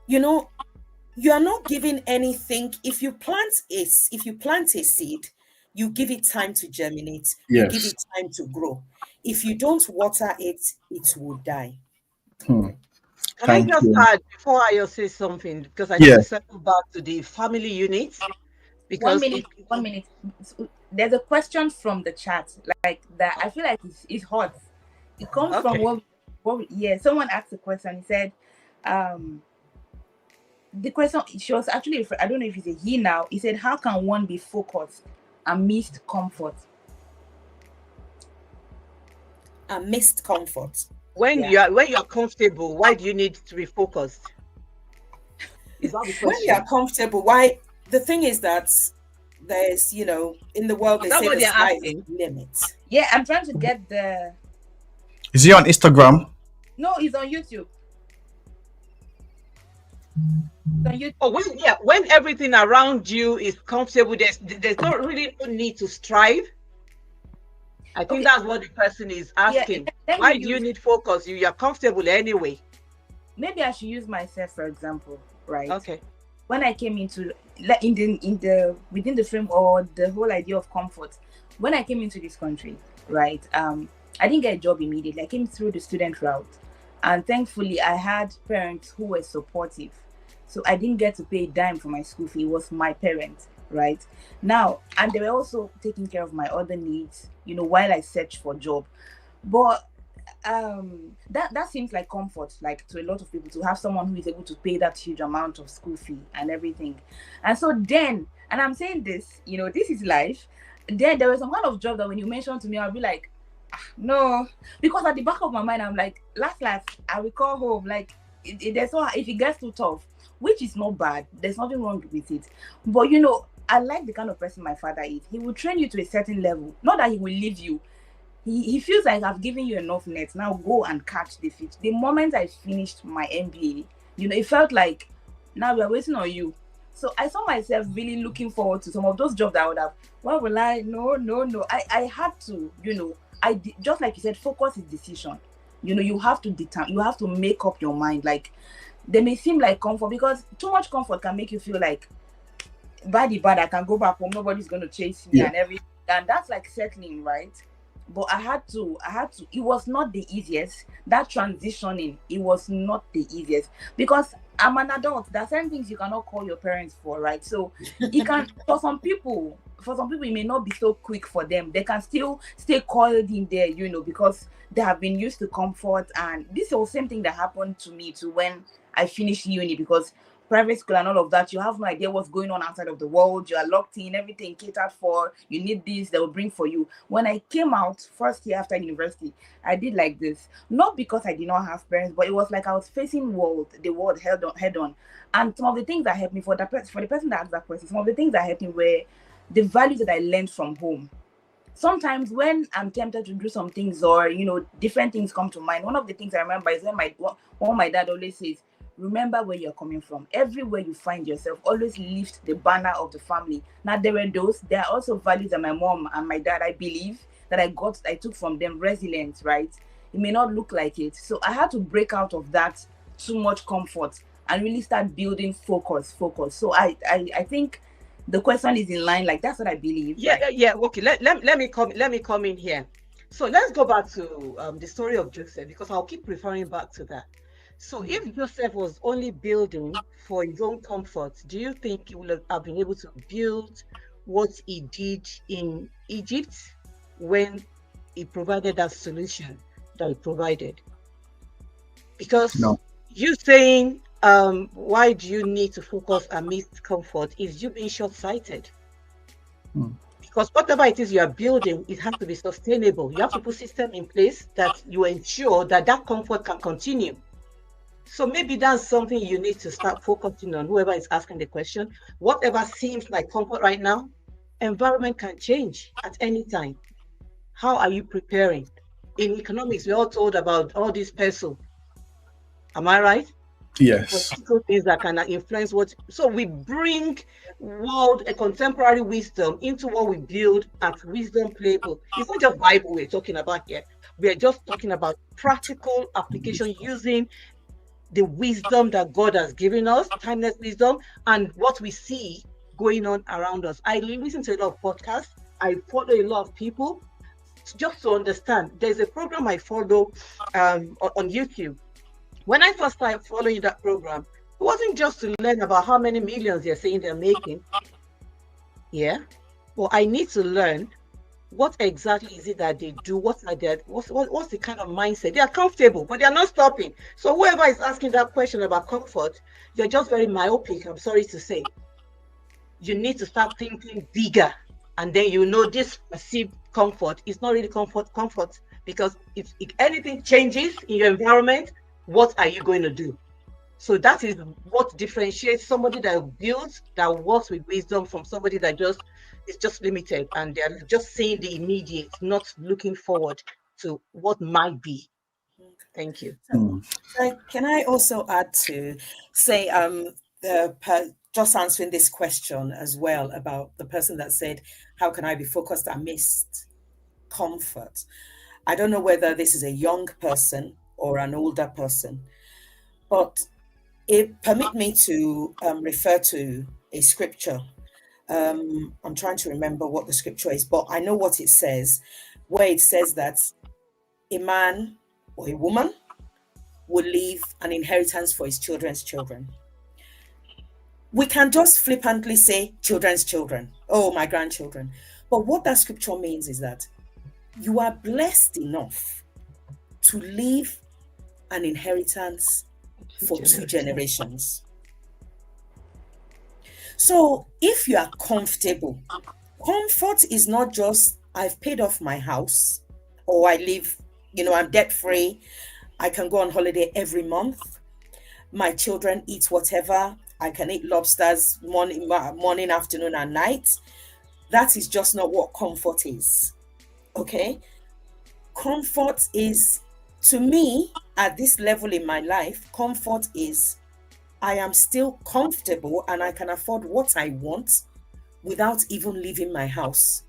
You are not giving anything. If you plant a seed, you give it time to germinate. You give Yes. it time to grow. If you don't water it, it will die. Hmm. Can I Thank just you. add before I say something, because I need Yeah. to circle back to the family unit, One because minute, 1 minute. There's a question from the chat, like that. I feel like it's hot. It comes from okay. someone asked a question. He said, the question, she was actually, I don't know if it's a he now. He said, how can one be focused amidst comfort? Amidst comfort. When Yeah. you are comfortable, why do you need to be focused? Is that the When you are question? comfortable, why? The thing is that there's, in the world, they That's say what the they're sky is asking. the limit. Yeah, I'm trying to get the. Is he on Instagram? No, it's on YouTube. It's on YouTube. Oh, when everything around you is comfortable, there's not really no need to strive. I think Okay. that's what the person is asking. let me Why do you use- need focus? You're comfortable anyway. Maybe I should use myself for example, right? Okay. When I came into within the frame or the whole idea of comfort, when I came into this country, right? I didn't get a job immediately. I came through the student route, and thankfully, I had parents who were supportive. So I didn't get to pay a dime for my school fee. It was my parents, right? Now, and they were also taking care of my other needs, while I searched for a job. But that seems like comfort, like to a lot of people, to have someone who is able to pay that huge amount of school fee and everything. And so then, and I'm saying this, this is life. Then there was some kind of job that when you mentioned to me, I'll be like, no, because at the back of my mind, I'm like, last, I will call home. Like, if it gets too tough, which is not bad, there's nothing wrong with it. But I like the kind of person my father is. He will train you to a certain level, not that he will leave you. He feels like I've given you enough nets. Now go and catch the fish. The moment I finished my MBA, it felt like now we're waiting on you. So I saw myself really looking forward to some of those jobs that I would have. What will I? No. I had to, just like you said, focus is decision. You have to you have to make up your mind. Like, they may seem like comfort, because too much comfort can make you feel like bad, I can go back home, nobody's going to chase me and everything. And that's like settling, right? But I had to, it was not the easiest. That transitioning, it was not the easiest, because I'm an adult. There are certain things you cannot call your parents for, right? So it can, for some people, it may not be so quick for them. They can still stay coiled in there, because they have been used to comfort. And this is the same thing that happened to me too when I finished uni, because private school and all of that, you have no idea what's going on outside of the world. You are locked in, everything catered for. You need this, they will bring for you. When I came out first year after university, I did like this. Not because I did not have parents, but it was like I was facing the world head on. And some of the things that helped me, for the person that asked that question, some of the things that helped me were the values that I learned from home. Sometimes when I'm tempted to do some things, or different things come to mind, one of the things I remember is when my dad always says, remember where you're coming from. Everywhere you find yourself, always lift the banner of the family. Now, there are also values that my mom and my dad, I believe, that I took from them. Resilience, right? It may not look like it. So I had to break out of that too much comfort and really start building focus. So I think the question is in line. Like, that's what I believe. Yeah, right? yeah. Okay, let me come in here. So let's go back to the story of Joseph, because I'll keep referring back to that. So if Joseph was only building for his own comfort, do you think he would have been able to build what he did in Egypt when he provided that solution that he provided? Because No. you saying, why do you need to focus amidst comfort, is you being short-sighted. Because whatever it is you are building, it has to be sustainable. You have to put system in place that you ensure that that comfort can continue. So maybe that's something you need to start focusing on, whoever is asking the question. Whatever seems like comfort right now, environment can change at any time. How are you preparing? In economics, we're all told about all these peso. Am I right? Yes. Political things that can influence what. So we bring world a contemporary wisdom into what we build at Wisdom Playbook. It's not just Bible we're talking about here. We are just talking about practical application using the wisdom that God has given us, timeless wisdom, and what we see going on around us. I listen to a lot of podcasts. I follow a lot of people just to understand. There's a program I follow on YouTube. When I first started following that program, it wasn't just to learn about how many millions they're saying they're making. Yeah. Well, I need to learn what exactly is it that they do? What's the kind of mindset? They are comfortable, but they are not stopping. So whoever is asking that question about comfort, you're just very myopic, I'm sorry to say. You need to start thinking bigger, and then you know this perceived comfort is not really comfort, because if anything changes in your environment, what are you going to do? So that is what differentiates somebody that builds, that works with wisdom, from somebody that is just limited and they're just seeing the immediate, not looking forward to what might be. Thank you. Can I also add to say, just answering this question as well about the person that said, how can I be focused amidst comfort? I don't know whether this is a young person or an older person, but permit me to refer to a scripture. I'm trying to remember what the scripture is, but I know what it says, where it says that a man or a woman will leave an inheritance for his children's children. We can just flippantly say children's children, oh, my grandchildren. But what that scripture means is that you are blessed enough to leave an inheritance for 2 generations. So if you are comfortable, comfort is not just I've paid off my house, or I live, I'm debt free. I can go on holiday every month. My children eat whatever. I can eat lobsters morning, afternoon, and night. That is just not what comfort is. Okay? Comfort is, to me, at this level in my life, comfort is I am still comfortable and I can afford what I want without even leaving my house,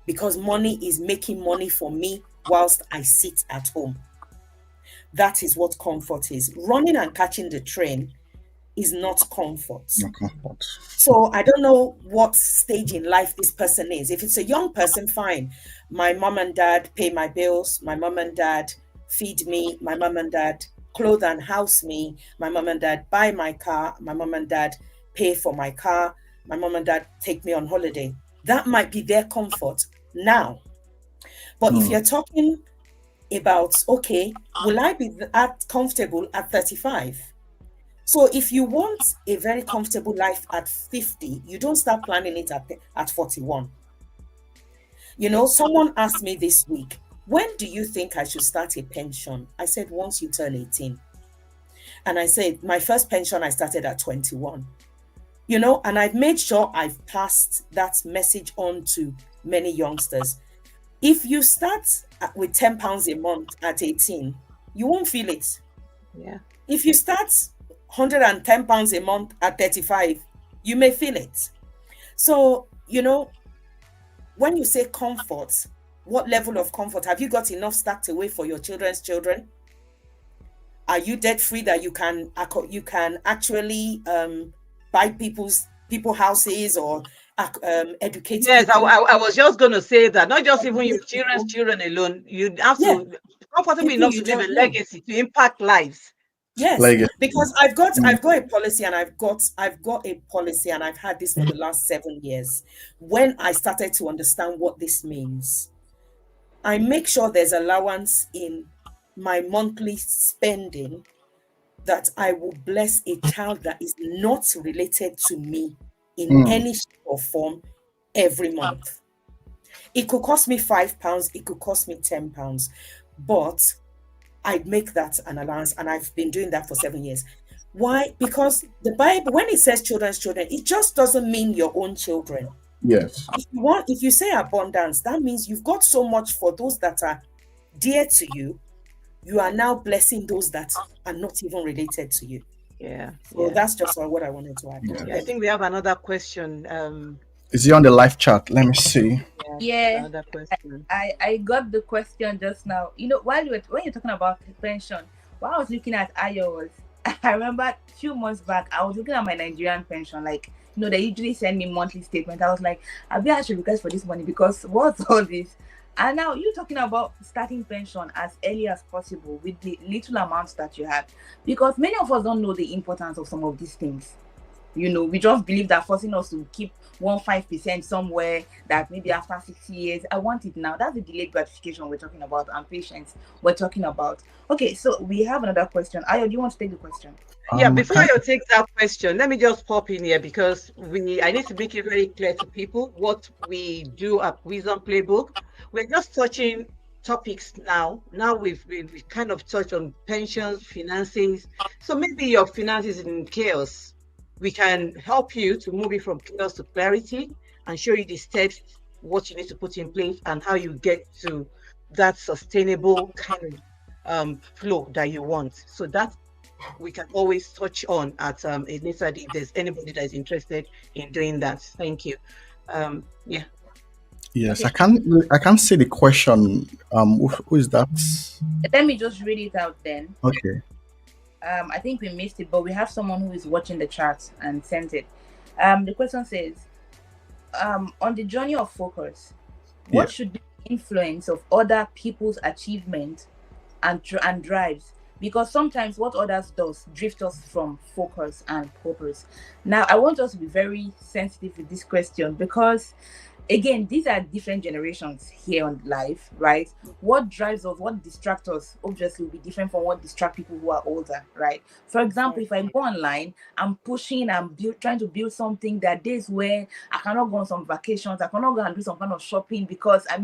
because money is making money for me whilst I sit at home. That is what comfort is. Running and catching the train is not comfort. No comfort. So I don't know what stage in life this person is. If it's a young person, fine. My mom and dad pay my bills. My mom and dad feed me. My mom and dad clothe and house me. My mom and dad buy my car. My mom and dad pay for my car. My mom and dad take me on holiday. That might be their comfort now. But if you're talking about, okay, will I be comfortable at 35? So if you want a very comfortable life at 50, you don't start planning it at 41. Someone asked me this week, when do you think I should start a pension? I said, once you turn 18. And I said, my first pension I started at 21. And I've made sure I've passed that message on to many youngsters. If you start with £10 a month at 18, you won't feel it. Yeah. If you start £110 a month at 35, you may feel it. So, when you say comfort, what level of comfort? Have you got enough stacked away for your children's children? Are you debt free that you can actually buy people houses or educate? Yes, I was just going to say that. Not just even your children's children alone. You have to comfortable enough to leave a legacy, to impact lives. Yes, because I've got a policy, and I've got a policy, and I've had this for the last 7 years. When I started to understand what this means, I make sure there's allowance in my monthly spending that I will bless a child that is not related to me in any shape or form every month. It could cost me £5, it could cost me £10, but I'd make that an allowance, and I've been doing that for 7 years. Why? Because the Bible, when it says children's children, it just doesn't mean your own children. Yes. If you say abundance, that means you've got so much for those that are dear to you. You are now blessing those that are not even related to you. Yeah. So yeah. that's just what I wanted to add. Yeah. I think we have another question. Is he on the live chat? Let me see. Yeah. Another question. I got the question just now. You know, when you're talking about pension, while I was looking at Ayo's, I remember a few months back, I was looking at my Nigerian pension. Like, you know, they usually send me monthly statement. I was like, I should request for this money because what's all this? And now you're talking about starting pension as early as possible with the little amounts that you have, because many of us don't know the importance of some of these things. You know, we just believe that forcing us to keep 5% somewhere, that maybe after 60 years, I want it now. That's the delayed gratification we're talking about, and patience we're talking about. Okay, so we have another question. Ayo, do you want to take the question? Yeah, before I take that question, let me just pop in here because I need to make it very clear to people what we do at Wisdom Playbook. We're just touching topics now. Now we've kind of touched on pensions, finances. So maybe your finances is in chaos. We can help you to move it from chaos to clarity and show you the steps, what you need to put in place, and how you get to that sustainable kind of flow that you want. So that we can always touch on at Inisa if there's anybody that is interested in doing that. Thank you. Yeah. Yes, I can't see the question. Who is that? Let me just read it out then. Okay. I think we missed it, but we have someone who is watching the chat and sent it. The question says, on the journey of focus, what should be the influence of other people's achievement and drives? Because sometimes what others does drift us from focus and purpose. Now, I want us to be very sensitive with this question because, again, these are different generations here on life, right? What drives us, what distracts us, obviously will be different from what distracts people who are older, right? For example, if I go online, I'm pushing, trying to build something. There are days where I cannot go on some vacations, I cannot go and do some kind of shopping because, I'm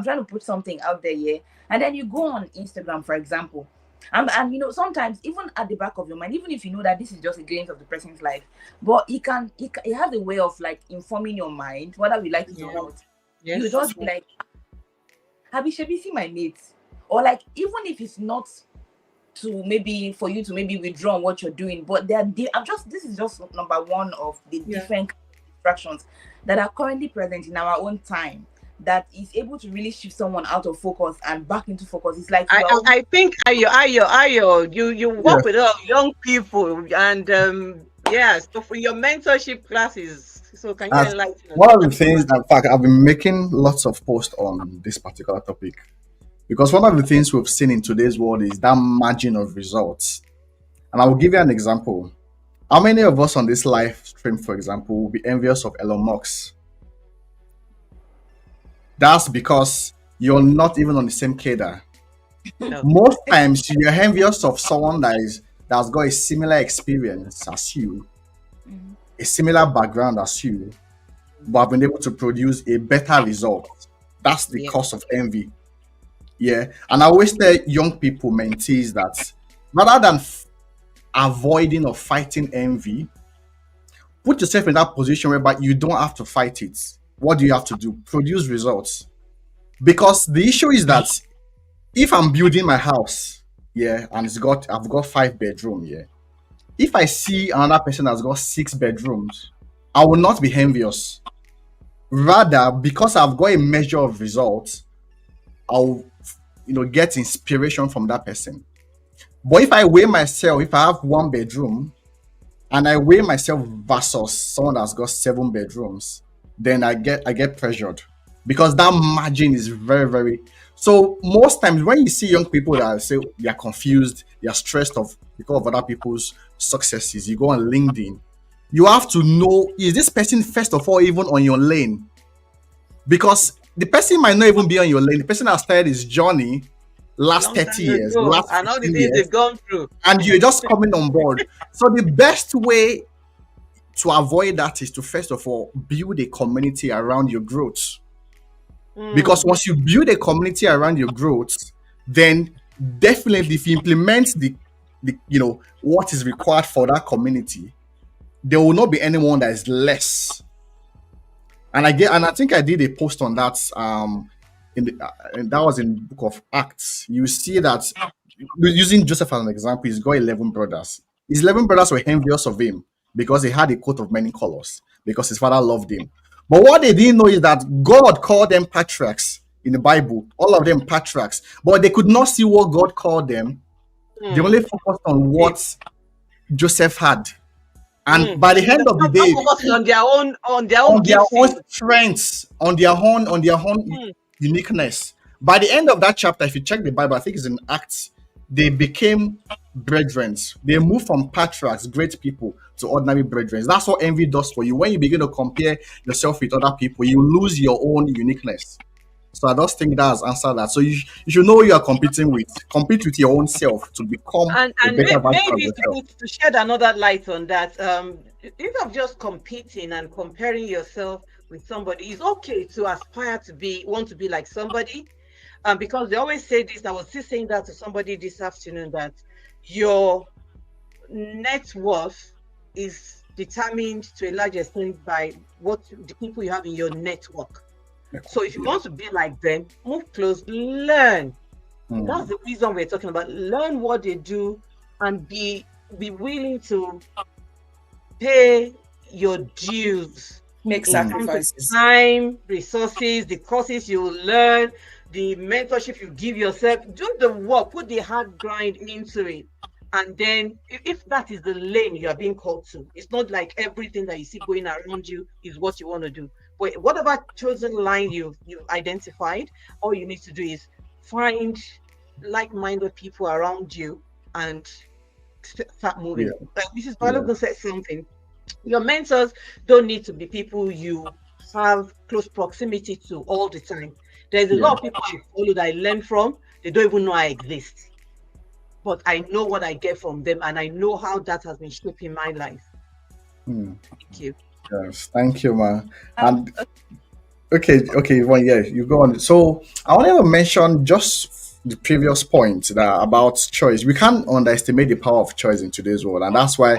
trying to put something out there, yeah? And then you go on Instagram, for example, and you know, sometimes even at the back of your mind, even if you know that this is just a glimpse of the person's life, but it has a way of like informing your mind, whether we like it or not. Yes. You just be like, have you seen my mates? Or like, even if it's not to maybe for you to maybe withdraw on what you're doing, but this is just number one of the different distractions that are currently present in our own time, that is able to really shift someone out of focus and back into focus. It's like I think Ayo, you work with young people and so for your mentorship classes. So can you enlighten us? One of the things, in fact, I've been making lots of posts on this particular topic because one of the things we've seen in today's world is that margin of results. And I will give you an example. How many of us on this live stream, for example, will be envious of Elon Musk? That's because you're not even on the same cadre. No. Most times you're envious of someone that's got a similar experience as you, a similar background as you, but have been able to produce a better result. That's the cause of envy. Yeah. And I always tell young people, mentees, that rather than avoiding or fighting envy, put yourself in that position whereby you don't have to fight it. What do you have to do? Produce results. Because the issue is that if I'm building my house, and I've got 5 bedrooms, if I see another person that's got 6 bedrooms, I will not be envious. Rather, because I've got a measure of results, I'll get inspiration from that person. But if I weigh myself, if I have 1 bedroom and I weigh myself versus someone that's got 7 bedrooms, then I get pressured because that margin is very, very. So most times when you see young people that say they are confused, they are stressed because of other people's successes, you go on LinkedIn, you have to know, is this person first of all even on your lane? Because the person might not even be on your lane. The person has started his journey last 30 years, last 15 and all the things they've gone through, and you're just coming on board. So the best way to avoid that is to first of all build a community around your growth. Because once you build a community around your growth, then definitely if you implement the what is required for that community, there will not be anyone that is less. And I think I did a post on that and that was in the book of Acts. You see that using Joseph as an example, he's got 11 brothers. His 11 brothers were envious of him because he had a coat of many colors, because his father loved him. But what they didn't know is that God called them patriarchs in the Bible, all of them patriarchs, but they could not see what God called them. They only focused on what Joseph had. And by the end of the day, on their own on their own strengths, on their own uniqueness. By the end of that chapter, if you check the Bible, I think it's in Acts, they became brethren. They moved from patriarchs, great people, to ordinary brethren. That's what envy does for you. When you begin to compare yourself with other people, you lose your own uniqueness. So I just think that has answered that. So you should know who you are competing with. Compete with your own self to become a better version of yourself. To shed another light on that, instead of just competing and comparing yourself with somebody, it's okay to aspire to want to be like somebody. Because they always say this. I was just saying that to somebody this afternoon, that your net worth is determined to a large extent by what the people you have in your network. So if you want to be like them, move close, learn. That's the reason we're talking about. Learn what they do and be willing to pay your dues. Make sacrifices. Time, resources, the courses you learn, the mentorship you give yourself. Do the work, put the hard grind into it. And then if that is the lane you are being called to, it's not like everything that you see going around you is what you want to do. But whatever chosen line you've identified, all you need to do is find like-minded people around you and start moving. Mrs. Balogun said something. Your mentors don't need to be people you have close proximity to all the time. There's a lot of people I follow that I learn from. They don't even know I exist. But I know what I get from them, and I know how that has been shaping my life. Thank you. Yes, thank you, man. And okay, well, yeah, you go on. So I want to mention just the previous point that about choice. We can't underestimate the power of choice in today's world, and that's why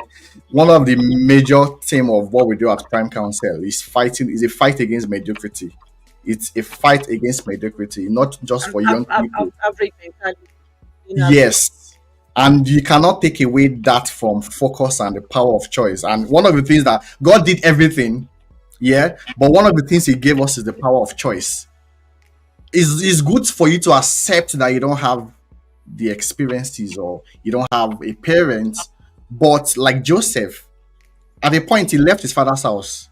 one of the major theme of what we do at Prime Council is a fight against mediocrity. It's a fight against mediocrity, not just for young people. Yes. And you cannot take away that from focus and the power of choice. And one of the things that God did everything, but one of the things He gave us is the power of choice. It's good for you to accept that you don't have the experiences or you don't have a parent, but like Joseph, at a point he left his father's house,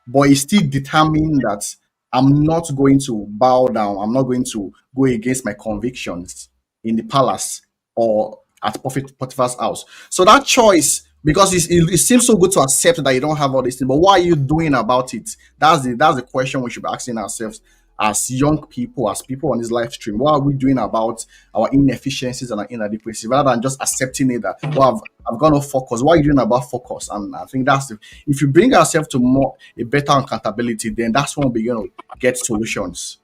but he still determined that I'm not going to bow down. I'm not going to go against my convictions in the palace or at Potiphar's house. So that choice, because it seems so good to accept that you don't have all these things, but what are you doing about it? That's the question we should be asking ourselves as young people, as people on this live stream. What are we doing about our inefficiencies and our inadequacies, rather than just accepting it that, well, I've got no focus. What are you doing about focus? And I think if you bring ourselves to a better accountability, then that's when we begin to get solutions.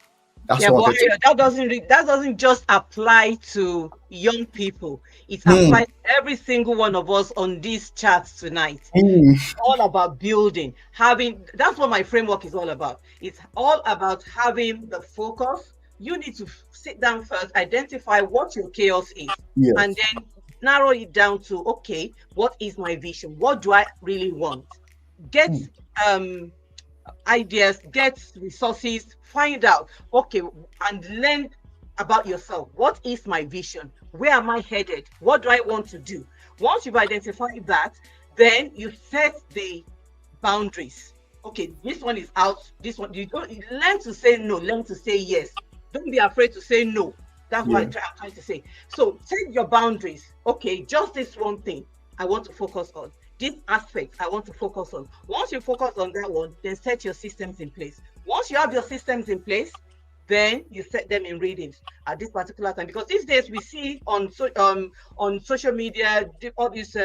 That doesn't just apply to young people. It applies to every single one of us on these chats tonight. It's all about building, that's what my framework is all about. It's all about having the focus. You need to sit down first, identify what your chaos is, and then narrow it down to, okay, what is my vision? What do I really want? Get ideas, get resources, find out, okay, and learn about yourself. What is my vision? Where am I headed? What do I want to do? Once you've identified that, then you set the boundaries. Okay, this one is out. This one, you learn to say no, learn to say yes. Don't be afraid to say no. That's what I'm trying to say. So set your boundaries. Okay, just this one thing I want to focus on. This aspect I want to focus on. Once you focus on that one, then set your systems in place. Once you have your systems in place, then you set them in readings at this particular time. Because these days we see on social media all these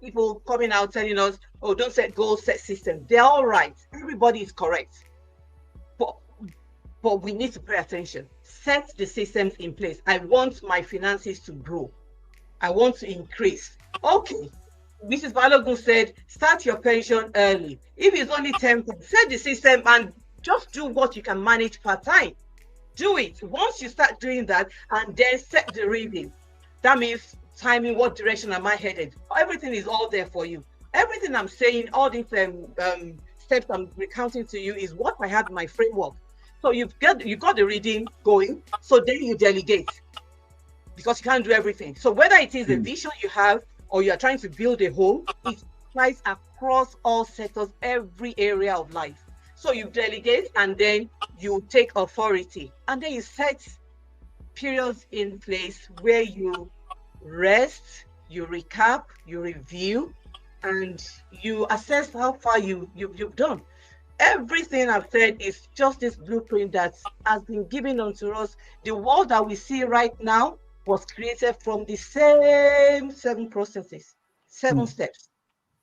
people coming out telling us, oh, don't set goals, set systems. They're all right. Everybody is correct. but we need to pay attention. Set the systems in place. I want my finances to grow. I want to increase. Okay. Mrs. Balogun said, start your pension early. If it's only 10%, set the system and just do what you can manage part-time. Do it. Once you start doing that, and then set the reading. That means timing, what direction am I headed? Everything is all there for you. Everything I'm saying, all these steps I'm recounting to you is what I have in my framework. So you've got the reading going, so then you delegate, because you can't do everything. So whether it is a vision you have or you are trying to build a home, it applies across all sectors, every area of life. So you delegate, and then you take authority, and then you set periods in place where you rest, you recap, you review, and you assess how far you've done. Everything I've said is just this blueprint that has been given unto us. The world that we see right now was created from the same 7 processes, 7 steps,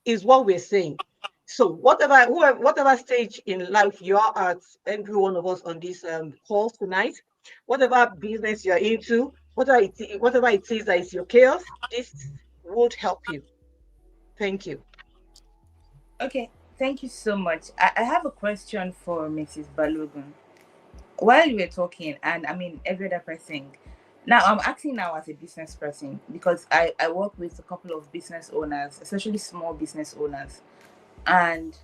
is what we're saying. So whatever stage in life you are at, every one of us on this call tonight, whatever business you're into, whatever it is that is your chaos, this would help you. Thank you. Okay, thank you so much. I have a question for Mrs. Balogun. While you were talking, and I mean every other person, now I'm asking now as a business person, because I work with a couple of business owners, especially small business owners, and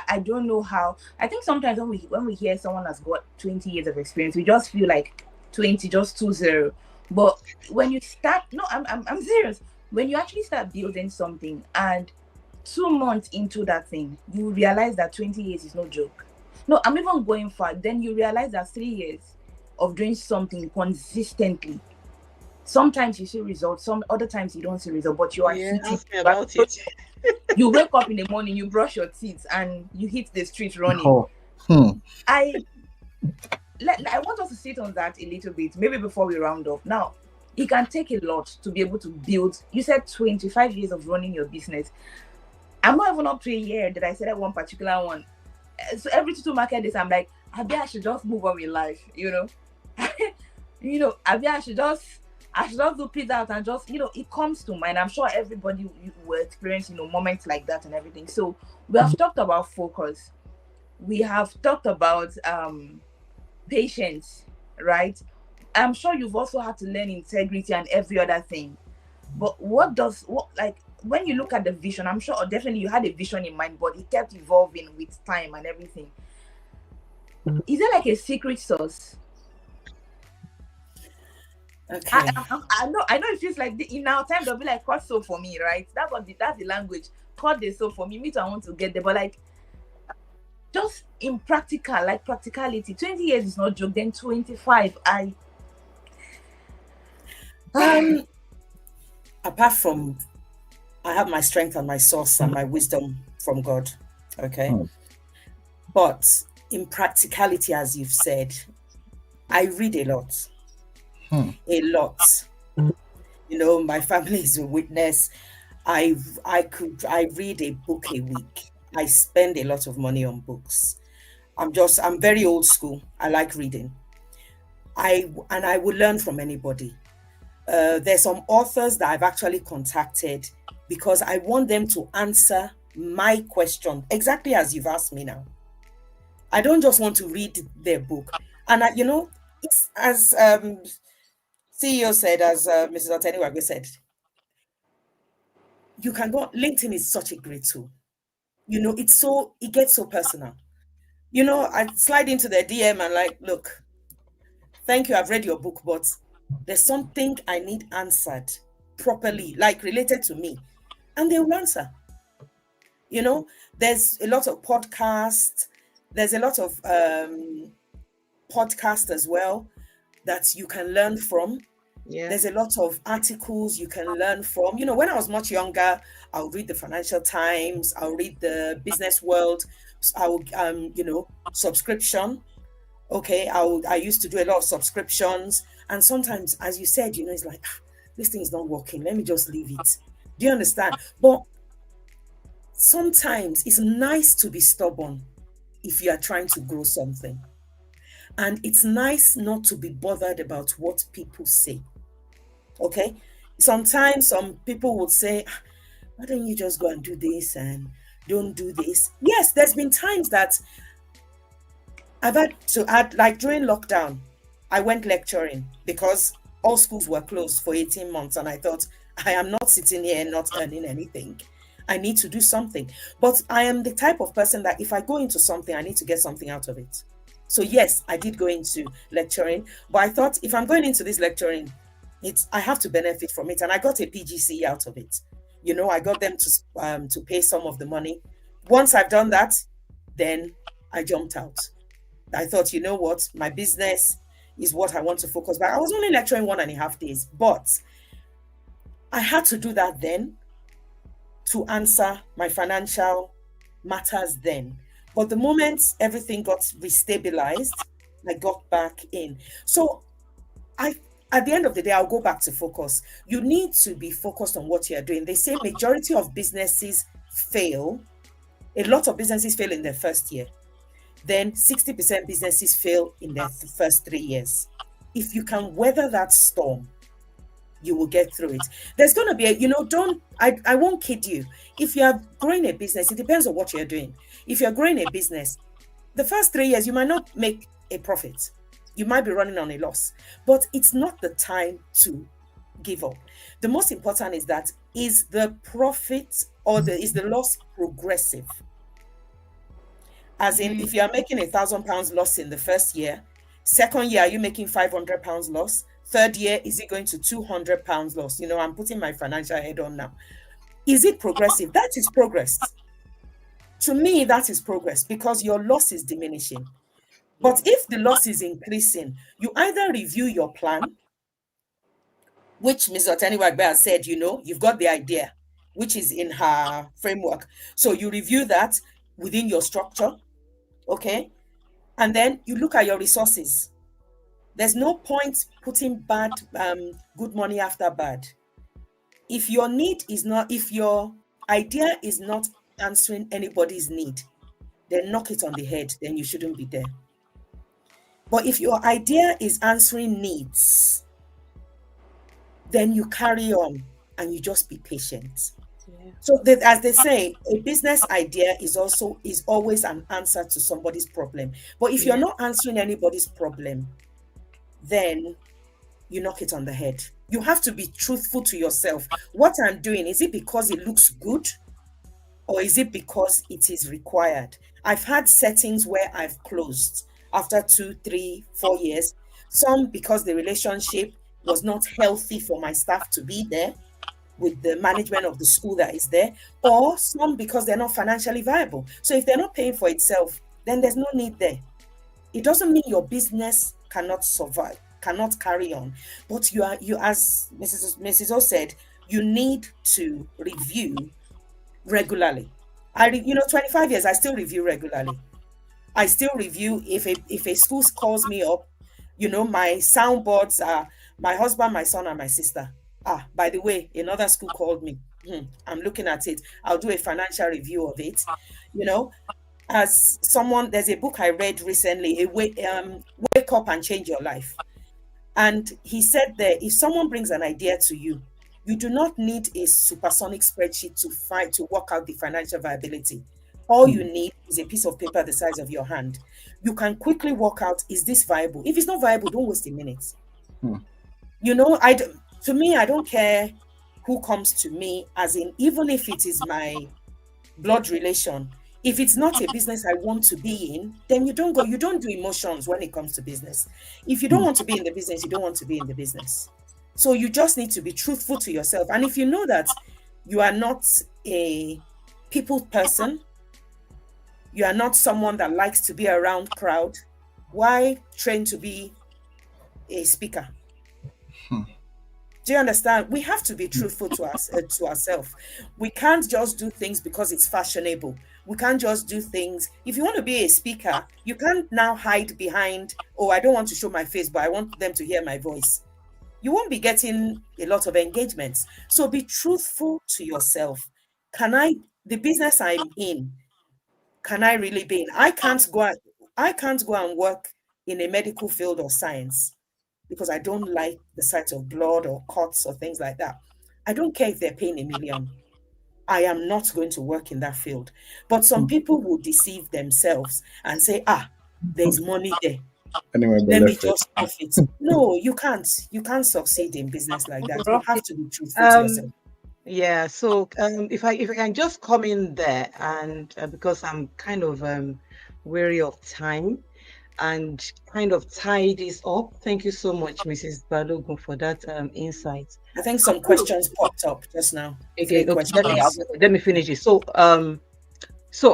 I don't know how. I think sometimes when we hear someone has got 20 years of experience, we just feel like 20, just 20. But when you start, no, I'm serious. When you actually start building something, and 2 months into that thing, you realize that 20 years is no joke. No, I'm even going far. Then you realize that 3 years of doing something consistently, sometimes you see results, some other times you don't see results, but you are hitting about it. You wake up in the morning, you brush your teeth, and you hit the street running. I want us to sit on that a little bit, maybe before we round off. Now, it can take a lot to be able to build. You said 25 years of running your business. I'm not even up to a year that I said that one particular one. So every 2 market days, I'm like, maybe I should just move on with life, you know. Maybe I should just do pizza out and just, it comes to mind. I'm sure everybody will experience, moments like that and everything. So we have talked about focus. We have talked about patience, right? I'm sure you've also had to learn integrity and every other thing. But when you look at the vision, I'm sure definitely you had a vision in mind, but it kept evolving with time and everything. Is there like a secret sauce? Okay. I know it feels like in our time they'll be like, cut so for me, right? That's the language. Cut the so for me. Me too, I want to get there. But like, just in practicality, 20 years is not joke. Then 25, apart from, I have my strength and my source and my wisdom from God. Okay. But in practicality, as you've said, I read a lot. A lot. My family is a witness. I read a book a week. I spend a lot of money on books. I'm very old school. I like reading. I will learn from anybody. There's some authors that I've actually contacted because I want them to answer my question exactly as you've asked me now. I don't just want to read their book. And it's as CEO said, as Mrs. Oteniwagwe said, you can go. LinkedIn is such a great tool. It gets so personal. I slide into their DM and like, look, thank you, I've read your book, but there's something I need answered properly, like related to me, and they will answer. There's a lot of podcasts. There's a lot of podcasts as well that you can learn from. Yeah. There's a lot of articles you can learn from. When I was much younger, I'll read the Financial Times, I'll read the Business World, I'll subscription. Okay, I used to do a lot of subscriptions, and sometimes, as you said, it's like, this thing is not working, let me just leave it. Do you understand? But sometimes it's nice to be stubborn if you are trying to grow something. And it's nice not to be bothered about what people say. Okay? Sometimes some people would say, why don't you just go and do this and don't do this? Yes, there's been times that I've had to add, like during lockdown, I went lecturing because all schools were closed for 18 months. And I thought, I am not sitting here and not earning anything. I need to do something. But I am the type of person that if I go into something, I need to get something out of it. So yes, I did go into lecturing, but I thought if I'm going into this lecturing, I have to benefit from it. And I got a PGC out of it. You know, I got them to pay some of the money. Once I've done that, then I jumped out. I thought, you know what, my business is what I want to focus. But I was only lecturing 1.5 days, but I had to do that then to answer my financial matters then. But the moment everything got restabilized, I got back in. So at the end of the day, I'll go back to focus. You need to be focused on what you're doing. They say majority of businesses fail. A lot of businesses fail in their first year. Then 60% businesses fail in their first 3 years. If you can weather that storm, you will get through it. There's going to be I won't kid you. If you are growing a business, it depends on what you're doing. If you're growing a business, the first 3 years, you might not make a profit. You might be running on a loss, but it's not the time to give up. The most important is that, is the profit or is the loss progressive? As in, if you are making £1,000 loss in the first year, second year, are you making £500 loss? Third year, is it going to £200 loss? You know, I'm putting my financial head on now. Is it progressive? That is progress. To me, that is progress because your loss is diminishing. But if the loss is increasing, you either review your plan, which Ms. Oteniwagbe has said, you know, you've got the idea, which is in her framework. So you review that within your structure, okay? And then you look at your resources. There's no point putting good money after bad. If your idea is not answering anybody's need, then knock it on the head, then you shouldn't be there. But if your idea is answering needs, then you carry on and you just be patient. Yeah. So as they say, a business idea is always an answer to somebody's problem. But if you're not answering anybody's problem, then you knock it on the head. You have to be truthful to yourself. What I'm doing, is it because it looks good? Or is it because it is required? I've had settings where I've closed after 2, 3, 4 years. Some because the relationship was not healthy for my staff to be there with the management of the school that is there, or some because they're not financially viable. So if they're not paying for itself, then there's no need there. It doesn't mean your business cannot survive, cannot carry on. But you as Mrs. O said, you need to review regularly. 25 years, I still review regularly. I still review if a school calls me up, my soundboards are my husband, my son, and my sister. By the way, another school called me. I'm looking at it. I'll do a financial review of it. As someone, there's a book I read recently, Wake Up and Change Your Life. And he said there, if someone brings an idea to you, you do not need a supersonic spreadsheet to work out the financial viability. All you need is a piece of paper the size of your hand. You can quickly work out, is this viable? If it's not viable, don't waste a minute. To me, I don't care who comes to me, as in, even if it is my blood relation, if it's not a business I want to be in, then you don't go. You don't do emotions when it comes to business. If you don't want to be in the business, you don't want to be in the business. So you just need to be truthful to yourself. And if you know that you are not a people person, you are not someone that likes to be around crowd, why train to be a speaker? Do you understand? We have to be truthful to ourselves. We can't just do things because it's fashionable. We can't just do things. If you want to be a speaker, you can't now hide behind, I don't want to show my face, but I want them to hear my voice. You won't be getting a lot of engagements. So be truthful to yourself. The business I'm in, can I really be in? I can't go and work in a medical field or science, because I don't like the sight of blood or cuts or things like that. I don't care if they're paying $1 million. I am not going to work in that field. But some people will deceive themselves and say, there's money there. Anyway, Let me just profit. No, you can't. You can't succeed in business like that. You have to be truthful to yourself. Yeah, so if I can just come in there, and because I'm kind of weary of time, and kind of tie this up. Thank you so much, Mrs. Balogun, for that insight. I think some questions popped up just now. Okay, let me finish it. So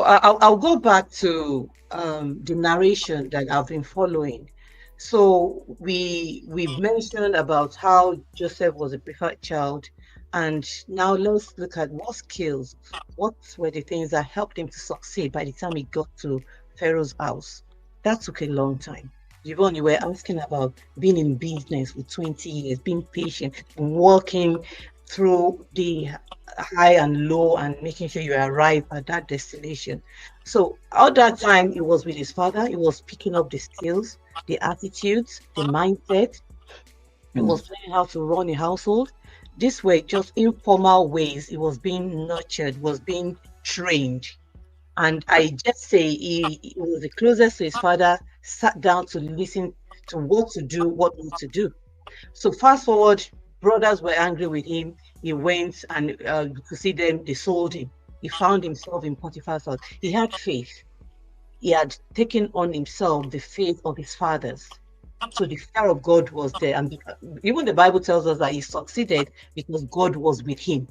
I'll go back to the narration that I've been following. So we've mentioned about how Joseph was a preferred child, and now let's look at what skills, what were the things that helped him to succeed by the time he got to Pharaoh's house. That took a long time. Yvonne, you were asking about being in business for 20 years, being patient, working through the high and low and making sure you arrive at that destination. So all that time, it was with his father. He was picking up the skills, the attitudes, the mindset. He was learning how to run a household. These were just informal ways. It was being nurtured, was being trained. And I just say he was the closest to his father, sat down to listen to what to do, what not to do. So fast forward, brothers were angry with him. He went and to see them, they sold him. He found himself in Potiphar's house. He had faith. He had taken on himself the faith of his fathers. So the fear of God was there. And even the Bible tells us that he succeeded because God was with him.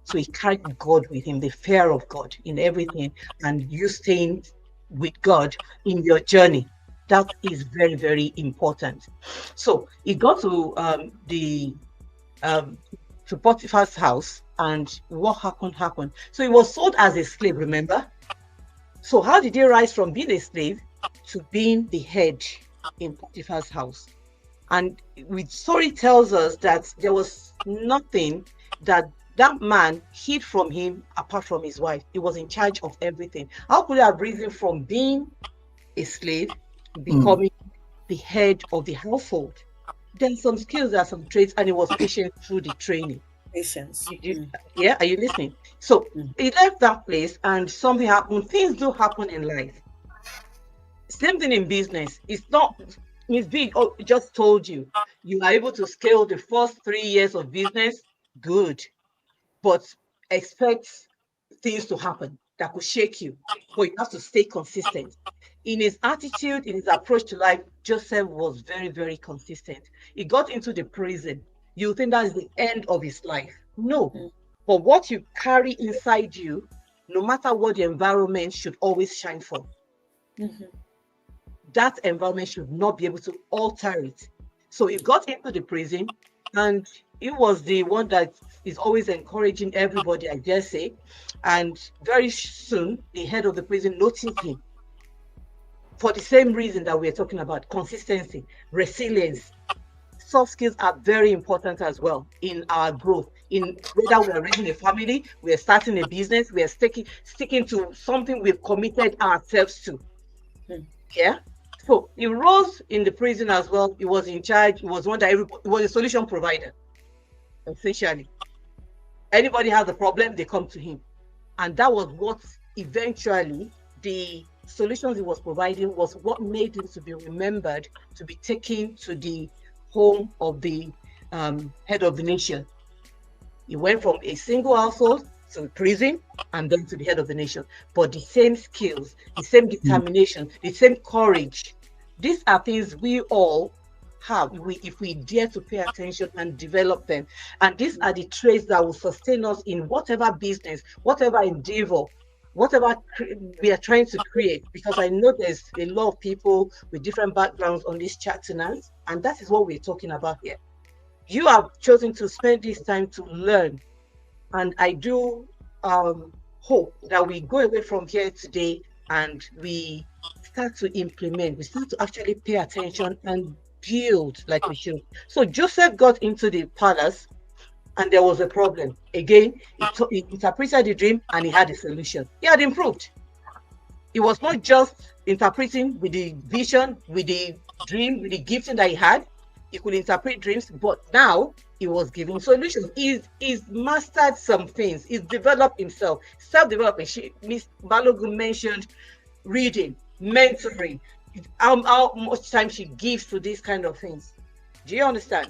So he carried God with him, the fear of God in everything, and you staying with God in your journey. That is very, very important. So he got to to Potiphar's house, and what happened? So he was sold as a slave, remember? So how did he rise from being a slave to being the head in Potiphar's house? And the story tells us that there was nothing that man hid from him apart from his wife. He was in charge of everything. How could he have risen from being a slave to becoming the head of the household? Then some skills, there are some traits, and he was patient through the training. Patience. Yeah, are you listening? So he left that place and something happened. Things do happen in life. Same thing in business. It's not Miss B just told you are able to scale the first 3 years of business. Good. But expect things to happen that could shake you. But you have to stay consistent. In his attitude, in his approach to life, Joseph was very, very consistent. He got into the prison. You think that is the end of his life. No. But what you carry inside you, no matter what the environment, should always shine for. That environment should not be able to alter it. So he got into the prison, and he was the one that is always encouraging everybody, I dare say. And very soon, the head of the prison noticed him for the same reason that we're talking about: consistency, resilience. Soft skills are very important as well in our growth. In whether we are raising a family, we are starting a business, we are sticking to something we've committed ourselves to. Yeah. So he rose in the prison as well. He was in charge. He was one that he was a solution provider. Essentially, anybody has a problem, they come to him, and that was what eventually the solutions he was providing was what made him to be remembered, to be taken to the home of the head of the nation. He went from a single household to prison and then to the head of the nation. But the same skills, the same determination, the same courage. These are things we all have if we dare to pay attention and develop them. And these are the traits that will sustain us in whatever business, whatever endeavor, whatever we are trying to create. Because I know there's a lot of people with different backgrounds on this chat tonight, and that is what we're talking about here. You have chosen to spend this time to learn, and I do hope that we go away from here today and we start to implement, we start to actually pay attention and build like we should. So Joseph got into the palace, and there was a problem. Again, he interpreted the dream and he had a solution. He had improved. It was not just interpreting with the vision, with the dream, with the gifting that he had. He could interpret dreams, but now he was giving solutions. He's mastered some things. He's developed himself, self-development. Miss Balogun mentioned reading, mentoring, how much time she gives to these kind of things. Do you understand?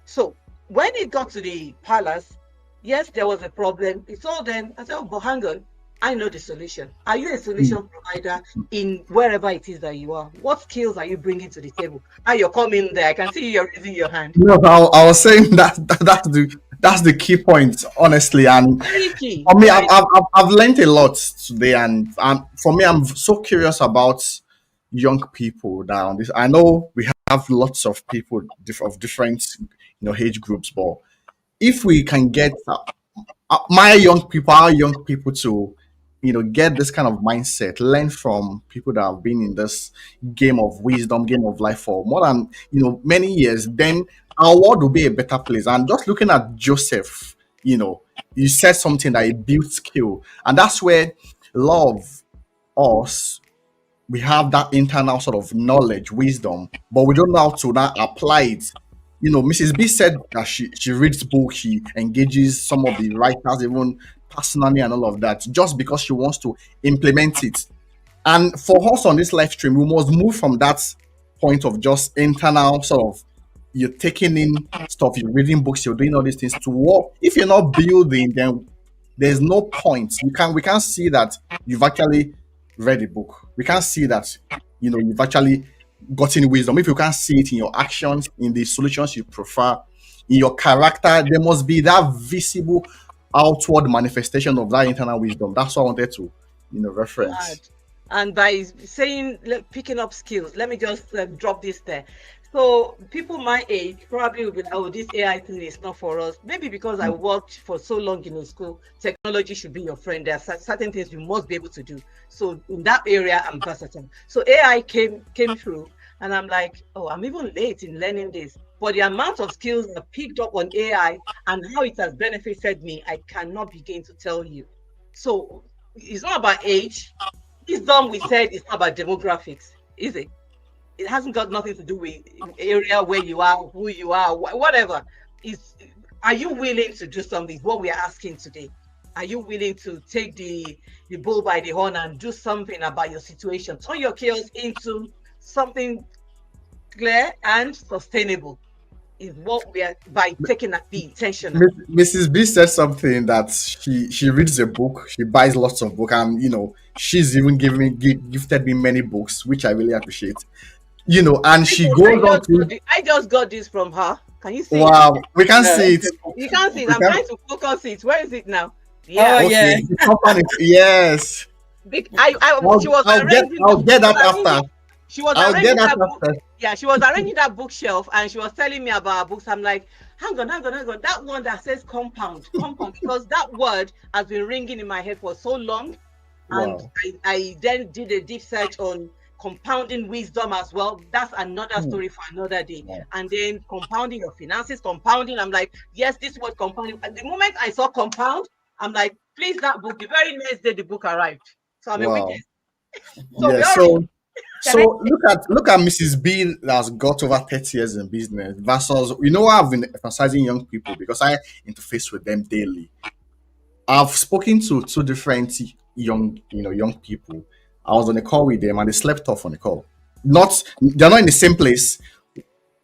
So when it got to the palace, yes, there was a problem. He told them, I said, oh, but hang on, I know the solution. Are you a solution provider in wherever it is that you are? What skills are you bringing to the table? Are you coming there? I can see you're raising your hand. No, I was saying that's the key point, honestly. And Very key. for me, I've learned a lot today, and for me, I'm so curious about young people that are on this. I know we have lots of people of different age groups, but if we can get our young people to get this kind of mindset, learn from people that have been in this game of wisdom, game of life for more than many years, then our world will be a better place. And just looking at Joseph, you said something that he built skill, and that's where love us. We have that internal sort of knowledge, wisdom, but we don't know how to now apply it. Mrs. B said that she reads books, she engages some of the writers, even personally, and all of that, just because she wants to implement it. And for us on this live stream, we must move from that point of just internal sort of you're taking in stuff, you're reading books, you're doing all these things to work. If you're not building, then there's no point. We can't see that you've actually read a book. We can't see that you've actually gotten wisdom. If you can't see it in your actions, in the solutions you prefer, in your character, there must be that visible outward manifestation of that internal wisdom. That's what I wanted to reference. And by saying picking up skills, let me just drop this there. So people my age probably will be like, oh, this AI thing is not for us. Maybe because I worked for so long in a school, technology should be your friend. There are certain things you must be able to do. So in that area, I'm versatile. So AI came through, and I'm like, oh, I'm even late in learning this. But the amount of skills I picked up on AI and how it has benefited me, I cannot begin to tell you. So it's not about age. Wisdom, we said, it's not about demographics, is it? It hasn't got nothing to do with area where you are, who you are, whatever. Are you willing to do something? What we are asking today. Are you willing to take the bull by the horn and do something about your situation? Turn your chaos into something clear and sustainable. Is what we are by taking the intention. Mrs. B said something that she reads a book, she buys lots of books, and she's even gifted me many books, which I really appreciate. And she goes on to. I just got this from her. Can you see? Wow, we can see it. You can't see it. I'm trying to focus it. Where is it now? Yeah. Oh, yeah. Yes. I'll get that after. She was arranging that book. Yeah, she was arranging that bookshelf, and she was telling me about her books. I'm like, hang on. That one that says compound, because that word has been ringing in my head for so long. And wow. I then did a deep search on compounding wisdom as well. That's another story for another day. Yeah. And then compounding your finances, compounding. I'm like, yes, this word compounding. At the moment I saw compound, I'm like, please, that book. The very next day the book arrived. So I'm a witness. So look at Mrs. B that has got over 30 years in business versus I've been emphasizing young people because I interface with them daily. I've spoken to two different young people. I was on a call with them and they slept off on the call. They're not in the same place.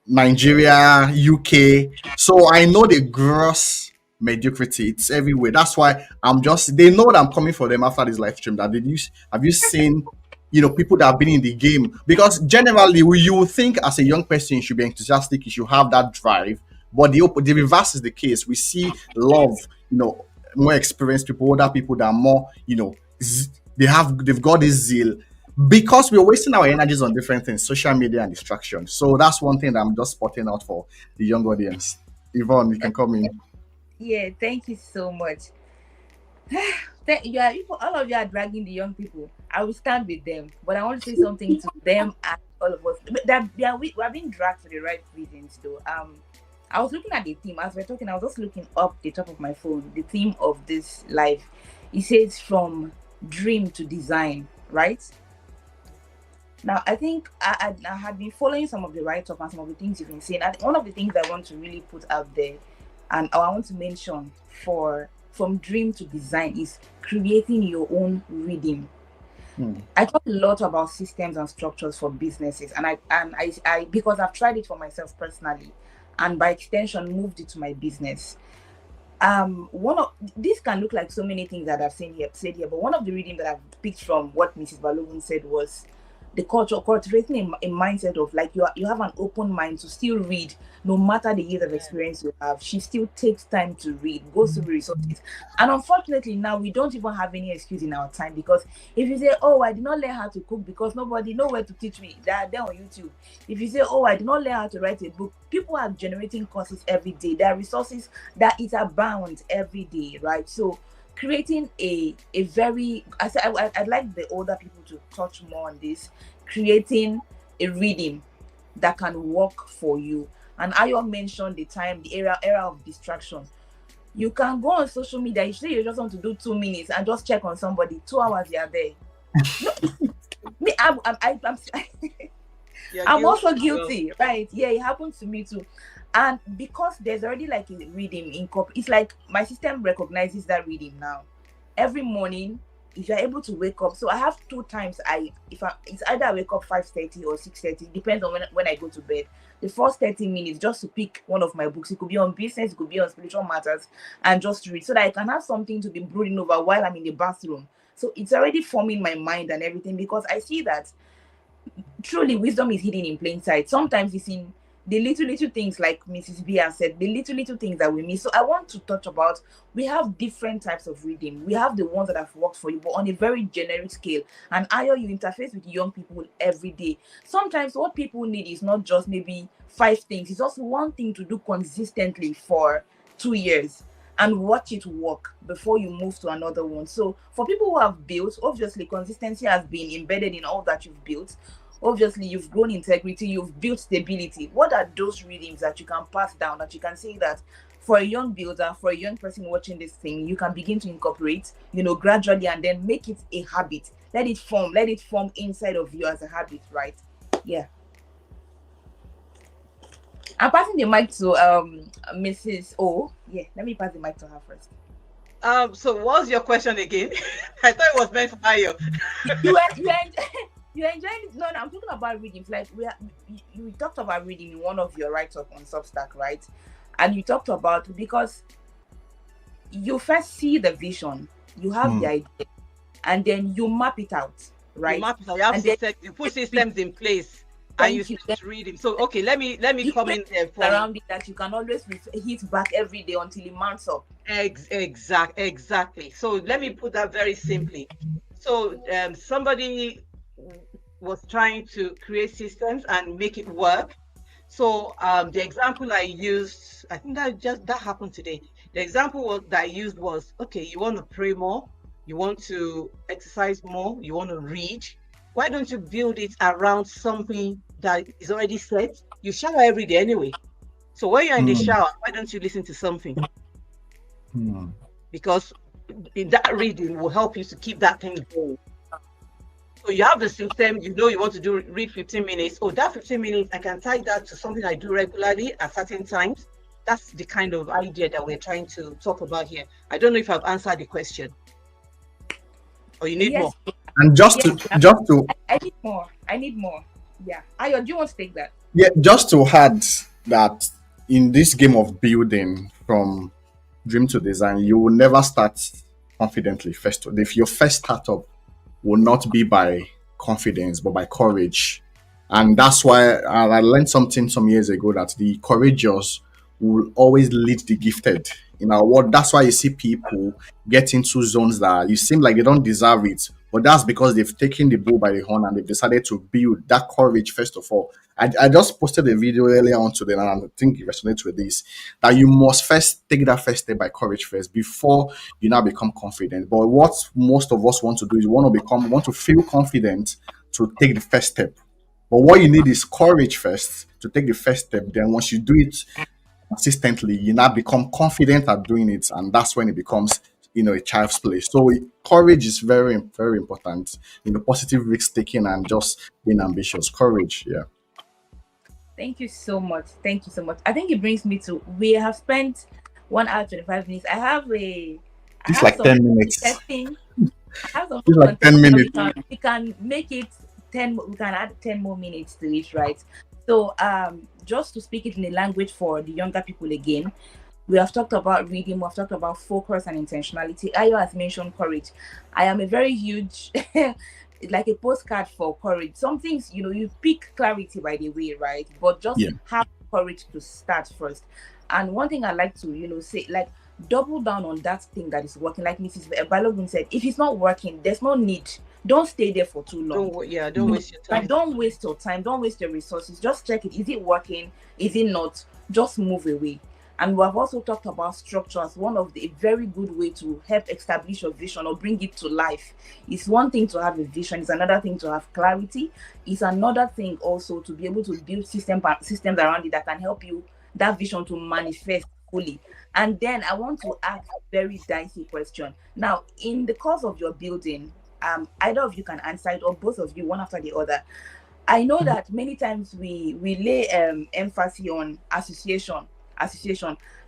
Nigeria, UK. So I know the gross mediocrity. It's everywhere. That's why they know that I'm coming for them after this live stream. Have you seen people that have been in the game? Because generally you would think as a young person you should be enthusiastic, you should have that drive. But the reverse is the case. We see love, more experienced people, older people that are more, they've got this zeal because we're wasting our energies on different things, social media and distraction. So that's one thing that I'm just spotting out for the young audience. Yvonne, you can come in. Yeah, thank you so much. All of you are dragging the young people. I will stand with them, but I want to say something to them and all of us. We are being dragged for the right reasons, though. I was looking at the theme as we're talking. I was just looking up the top of my phone. The theme of this live, it says from dream to design, right? Now, I think I had been following some of the write up and some of the things you've been saying. And one of the things I want to really put out there, and I want to mention for from dream to design, is creating your own reading. I talk a lot about systems and structures for businesses, and I because I've tried it for myself personally, and by extension moved it to my business. One of this can look like so many things that I've said here, but one of the reading that I've picked from what Mrs. Balogun said was the culture cultivating a mindset of like you have an open mind to still read no matter the years of experience you have. She still takes time to read, goes through resources, and unfortunately now we don't even have any excuse in our time, because if you say, oh, I did not learn how to cook because nobody know where to teach me, they're on YouTube. If you say, oh, I did not learn how to write a book, people are generating courses every day. There are resources that is abound every day, right? So creating a very I'd like the older people to touch more on this, creating a reading that can work for you. And Ayo mentioned the era of distraction. You can go on social media, you say you just want to do 2 minutes and just check on somebody, 2 hours you are there. No, me I'm I'm also guilty, right? Yeah, it happened to me too. And because there's already like a reading in it's like my system recognizes that reading now. Every morning, if you're able to wake up, so I have two times it's either I wake up 5:30 or 6:30, depends on when I go to bed. The first 30 minutes just to pick one of my books. It could be on business, it could be on spiritual matters, and just read so that I can have something to be brooding over while I'm in the bathroom. So it's already forming my mind and everything, because I see that truly wisdom is hidden in plain sight. Sometimes it's in the little things, like Mrs. B has said, the little things that we miss. So I want to touch about, we have different types of reading. We have the ones that have worked for you, but on a very generic scale. And Ayo, you interface with young people every day. Sometimes what people need is not just maybe 5 things. It's also one thing to do consistently for 2 years and watch it work before you move to another one. So for people who have built, obviously consistency has been embedded in all that you've built. Obviously you've grown integrity, you've built stability. What are those readings that you can pass down, that you can say that for a young builder, for a young person watching this thing, you can begin to incorporate, gradually, and then make it a habit? Let it form inside of you as a habit, right? Yeah. I'm passing the mic to Mrs. O. Yeah, let me pass the mic to her first. So what's your question again? I thought it was meant for Ayo. You enjoy it? No, I'm talking about reading. Like you talked about reading in one of your write-up on Substack, right? And you talked about, because you first see the vision, you have the idea, and then you map it out, right? You map it out. You have systems, you put systems in place, and you start reading. So okay, let me come in there around it, that you can always hit back every day until it mounts up. Exactly. So let me put that very simply. So somebody was trying to create systems and make it work. So the example I used, I think that happened today. The example that I used was, okay, you want to pray more, you want to exercise more, you want to read. Why don't you build it around something that is already set? You shower every day anyway. So when you're in the shower, why don't you listen to something? Because that reading will help you to keep that thing going. So you have the system, you want to read 15 minutes. Oh, that 15 minutes, I can tie that to something I do regularly at certain times. That's the kind of idea that we're trying to talk about here. I don't know if I've answered the question. Or you need more? And just to I need more. Yeah. Ayo, do you want to take that? Yeah, just to add that in this game of building from dream to design, you will never start confidently first. If your first startup will not be by confidence, but by courage. And that's why I learned something some years ago, that the courageous will always lead the gifted in our world. That's why you see people get into zones that you seem like they don't deserve it, but that's because they've taken the bull by the horn and they've decided to build that courage first of all. I just posted a video earlier on today, and I think it resonates with this, that you must first take that first step by courage first before you now become confident. But what most of us want to do is want to feel confident to take the first step. But what you need is courage first to take the first step. Then once you do it consistently, you now become confident at doing it, and that's when it becomes a child's place. So courage is very, very important. Positive risk taking and just being ambitious. Courage, yeah. Thank you so much. Thank you so much. I think it brings me to, we have spent 1 hour 25 minutes. I It's have like some 10 minutes. testing. I have some It's like 10 minutes. we can make it 10. We can add 10 more minutes to it, right? So, just to speak it in a language for the younger people again, we have talked about reading. We've talked about focus and intentionality. Ayo has mentioned courage. I am a very huge, like a postcard for courage. Some things, you pick clarity by the way, right? But just have courage to start first. And one thing I like to, say, like, double down on that thing that is working. Like Mrs. Balogun said, if it's not working, there's no need. Don't stay there for too long. Don't waste your time. Don't waste your time. Don't waste your resources. Just check it. Is it working? Is it not? Just move away. And we have also talked about structure as one of the very good way to help establish your vision or bring it to life. It's one thing to have a vision. It's another thing to have clarity. It's another thing also to be able to build systems around it that can help you, that vision, to manifest fully. And then I want to ask a very dicey question. Now, in the course of your building, either of you can answer it, or both of you, one after the other. I know that many times we lay emphasis on association.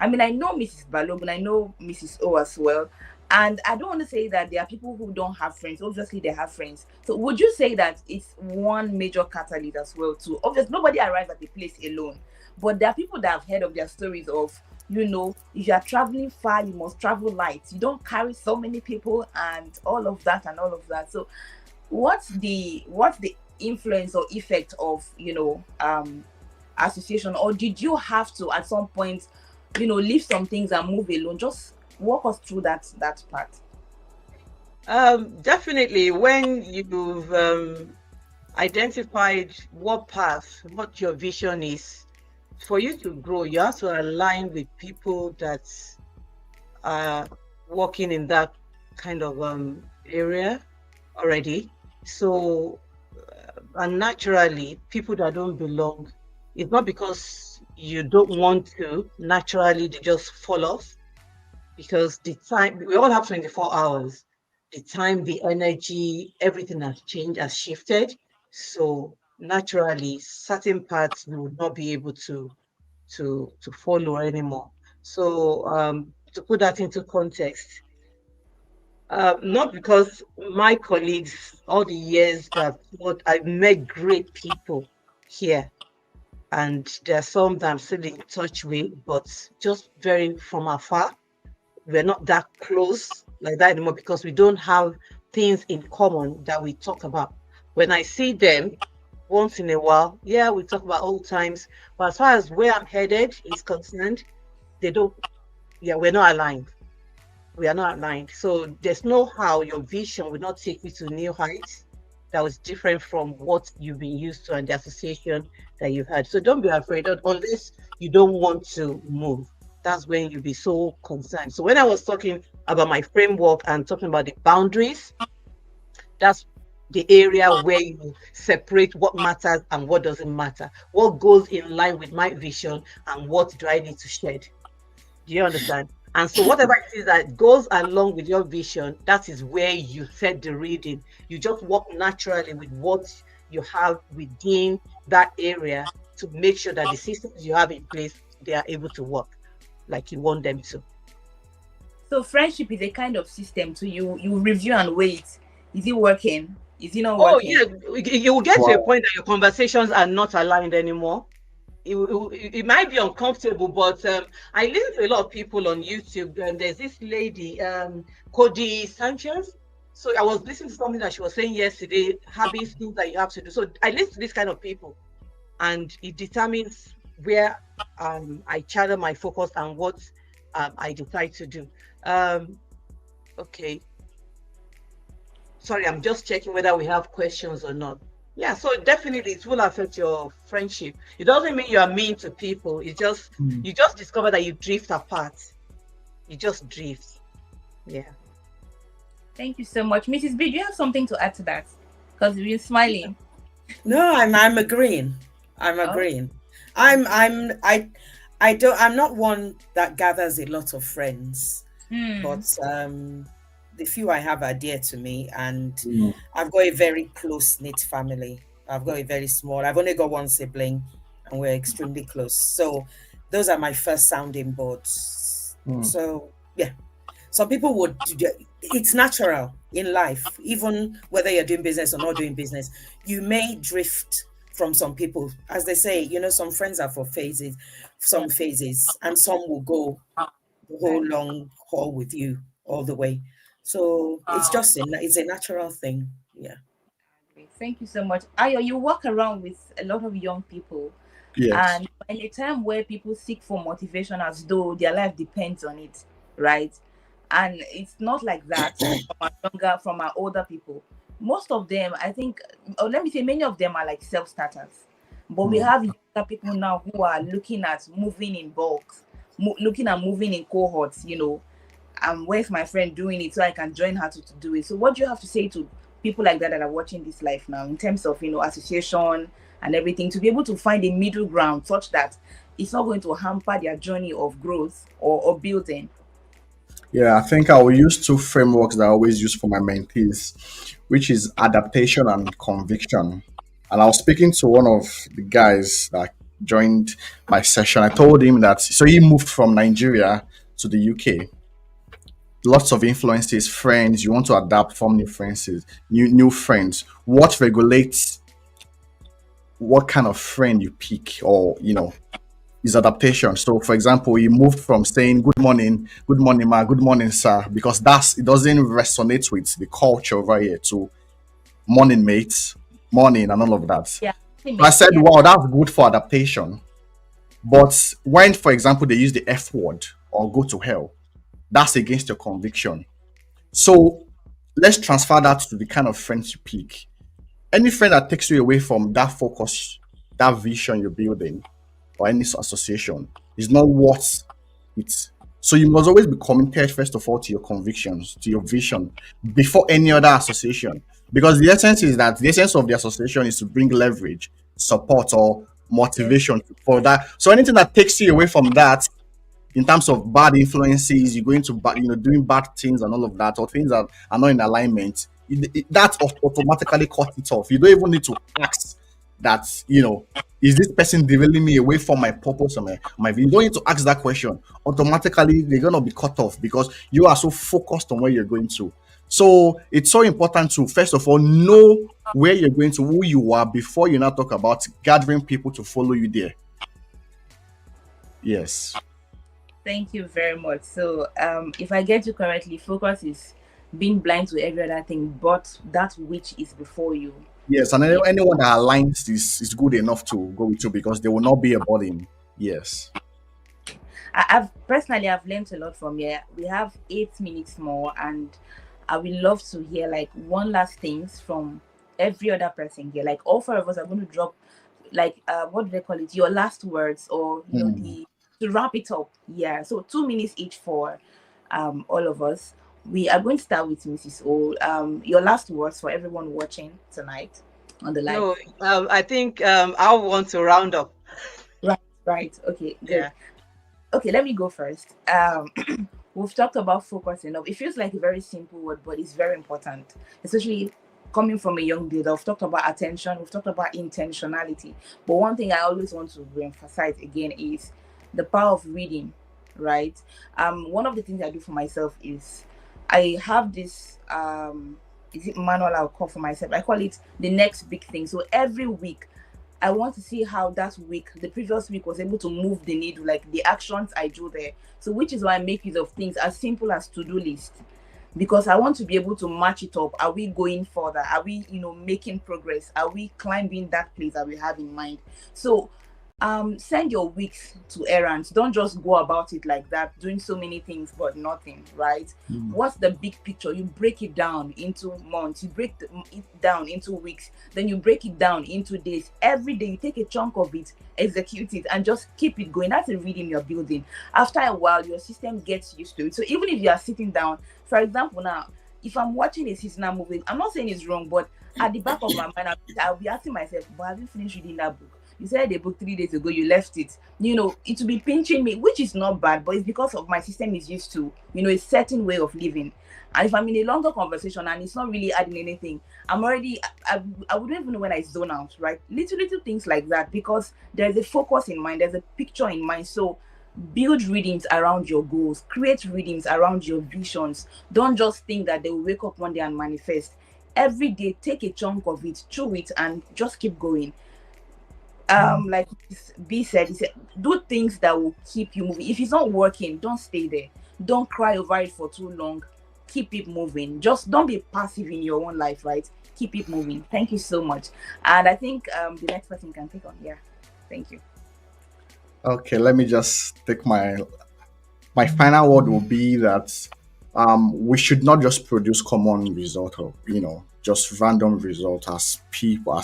I mean, I know Mrs. Balogun, I know Mrs. O as well. And I don't want to say that there are people who don't have friends. Obviously, they have friends. So would you say that it's one major catalyst as well too? Obviously, nobody arrives at a place alone. But there are people that have heard of their stories of, if you are traveling far, you must travel light. You don't carry so many people and all of that. So what's the influence or effect of, association? Or did you have to at some point, leave some things and move alone? Just walk us through that part. Definitely, when you've identified what your vision is, for you to grow, you have to align with people that are working in that kind of area already. So, and naturally, people that don't belong, it's not because you don't want to, naturally they just fall off, because the time, we all have 24 hours. The time, the energy, everything has changed, has shifted. So naturally, certain parts you would not be able to follow anymore. So to put that into context, not because my colleagues, all the years that I've met great people here, and there are some that I'm still in touch with, but just very from afar. We're not that close like that anymore because we don't have things in common that we talk about. When I see them once in a while, yeah, we talk about old times, but as far as where I'm headed is concerned, we're not aligned. We are not aligned. So there's no how your vision will not take you to new heights that was different from what you've been used to and the association that you've had. So don't be afraid, unless you don't want to move. That's when you'll be so concerned. So when I was talking about my framework and talking about the boundaries, that's the area where you separate what matters and what doesn't matter. What goes in line with my vision and what do I need to shed? Do you understand? And so whatever it is that goes along with your vision, that is where you set the reading. You just walk naturally with what you have within that area to make sure that the systems you have in place, they are able to work like you want them to. So friendship is a kind of system. So you review and wait. Is it working? Is it not working? Oh yeah, you will get to a point that your conversations are not aligned anymore. It might be uncomfortable, but I listen to a lot of people on YouTube, and there's this lady, Cody Sanchez. So I was listening to something that she was saying yesterday, habits, things that you have to do. So I listen to this kind of people, and it determines where I channel my focus and what I decide to do. Okay. Sorry, I'm just checking whether we have questions or not. Yeah, so definitely it will affect your friendship. It doesn't mean you are mean to people. It's just you just discover that you drift apart. You just drift. Yeah. Thank you so much, Mrs. B. Do you have something to add to that? Because you're smiling. No, I'm agreeing. I'm agreeing. I'm not one that gathers a lot of friends. Mm. but the few I have are dear to me, and Mm. I've got a very close knit family. I've got a very small. I've only got one sibling, and we're extremely close. So those are my first sounding boards. Mm. So yeah, some people would. It's natural in life, even whether you're doing business or not doing business. You may drift from some people, as they say. Some friends are for phases, Yeah. some phases, and some will go the whole Right. long haul with you all the way. So it's a natural thing. Yeah. Thank you so much. Ayo, you walk around with a lot of young people, Yes. and in a time where people seek for motivation as though their life depends on it, right? And it's not like that from our older people. Most of them, I think, or let me say, many of them are like self-starters. But we Mm. have younger people now who are looking at moving in bulks, looking at moving in cohorts, where's my friend doing it so I can join her to do it. So what do you have to say to people like that are watching this life now in terms of association and everything, to be able to find a middle ground such that it's not going to hamper their journey of growth or building? Yeah, I think I will use two frameworks that I always use for my mentees, which is adaptation and conviction. And I was speaking to one of the guys that joined my session. I told him that so he moved from Nigeria to the UK. Lots of influences, friends. You want to adapt, form new friends, new friends. What regulates what kind of friend you pick, or is adaptation. So, for example, you moved from saying good morning, ma, good morning, sir, because it doesn't resonate with the culture over here, to morning, mates, morning, and all of that. So Yeah, I said, yeah. wow, that's good for adaptation. But when, for example, they use the F word or go to hell, that's against your conviction. So let's transfer that to the kind of friends you pick. Any friend that takes you away from that focus, that vision you're building, or any association is not worth it. So you must always be committed, first of all, to your convictions, to your vision, before any other association. Because the essence of the association is to bring leverage, support, or Yes. motivation for that. So anything that takes you away from that, in terms of bad influences, you're going to doing bad things and all of that, or things that are not in alignment, that automatically cut it off. You don't even need to ask that, is this person derailing me away from my purpose or my vision? You don't need to ask that question. Automatically they're going to be cut off because you are so focused on where you're going to. So it's so important to, first of all, know where you're going to, who you are, before you now talk about gathering people to follow you there. Yes. Thank you very much. So, if I get you correctly, focus is being blind to every other thing, but that which is before you. Yes, and Yeah. anyone that aligns is good enough to go with you, because they will not be a burden. Yes. I've learned a lot from here. We have 8 minutes more, and I would love to hear like one last things from every other person here. Like all four of us are going to drop like what do they call it? Your last words, or Mm. the to wrap it up. Yeah. So 2 minutes each for all of us. We are going to start with Mrs. O. Your last words for everyone watching tonight on the live. No, I think I want to round up. Right, right. Okay, good. Yeah. Okay, let me go first. We've talked about focus enough. It feels like a very simple word, but it's very important, especially coming from a young builder. We've talked about attention, we've talked about intentionality. But one thing I always want to reemphasize again is the power of reading, right? One of the things I do for myself is I have this is it manual I'll call for myself. I call it the next big thing. So every week I want to see how that week, the previous week, was able to move the needle, like the actions I do there. So, which is why I make use of things as simple as to-do list, because I want to be able to match it up. Are we going further? Are we, making progress? Are we climbing that place that we have in mind? So, send your weeks to errands. Don't just go about it like that, doing so many things but nothing, right? Mm. What's the big picture? You break it down into months, you break it down into weeks, then you break it down into days. Every day you take a chunk of it, execute it, and just keep it going. That's a rhythm you're building. After a while, your system gets used to it. So even if you are sitting down, for example, now if I'm watching a seasonal movie, I'm not saying it's wrong, but at the back of my mind, I'll be asking myself, but have you finished reading that book? You said a book 3 days ago, you left it. It will be pinching me, which is not bad, but it's because of my system is used to, a certain way of living. And if I'm in a longer conversation and it's not really adding anything, I'm already, I wouldn't even know when I zone out, right? Little things like that, because there's a focus in mind, there's a picture in mind. So build readings around your goals, create readings around your visions. Don't just think that they will wake up one day and manifest. Every day, take a chunk of it, chew it, and just keep going. Like B said, he said, do things that will keep you moving. If it's not working, don't stay there. Don't cry over it for too long. Keep it moving. Just don't be passive in your own life, right? Keep it moving. Thank you so much. And I think the next person can take on. Yeah. Thank you. Okay, let me just take my final word will be that we should not just produce common result or just random result as people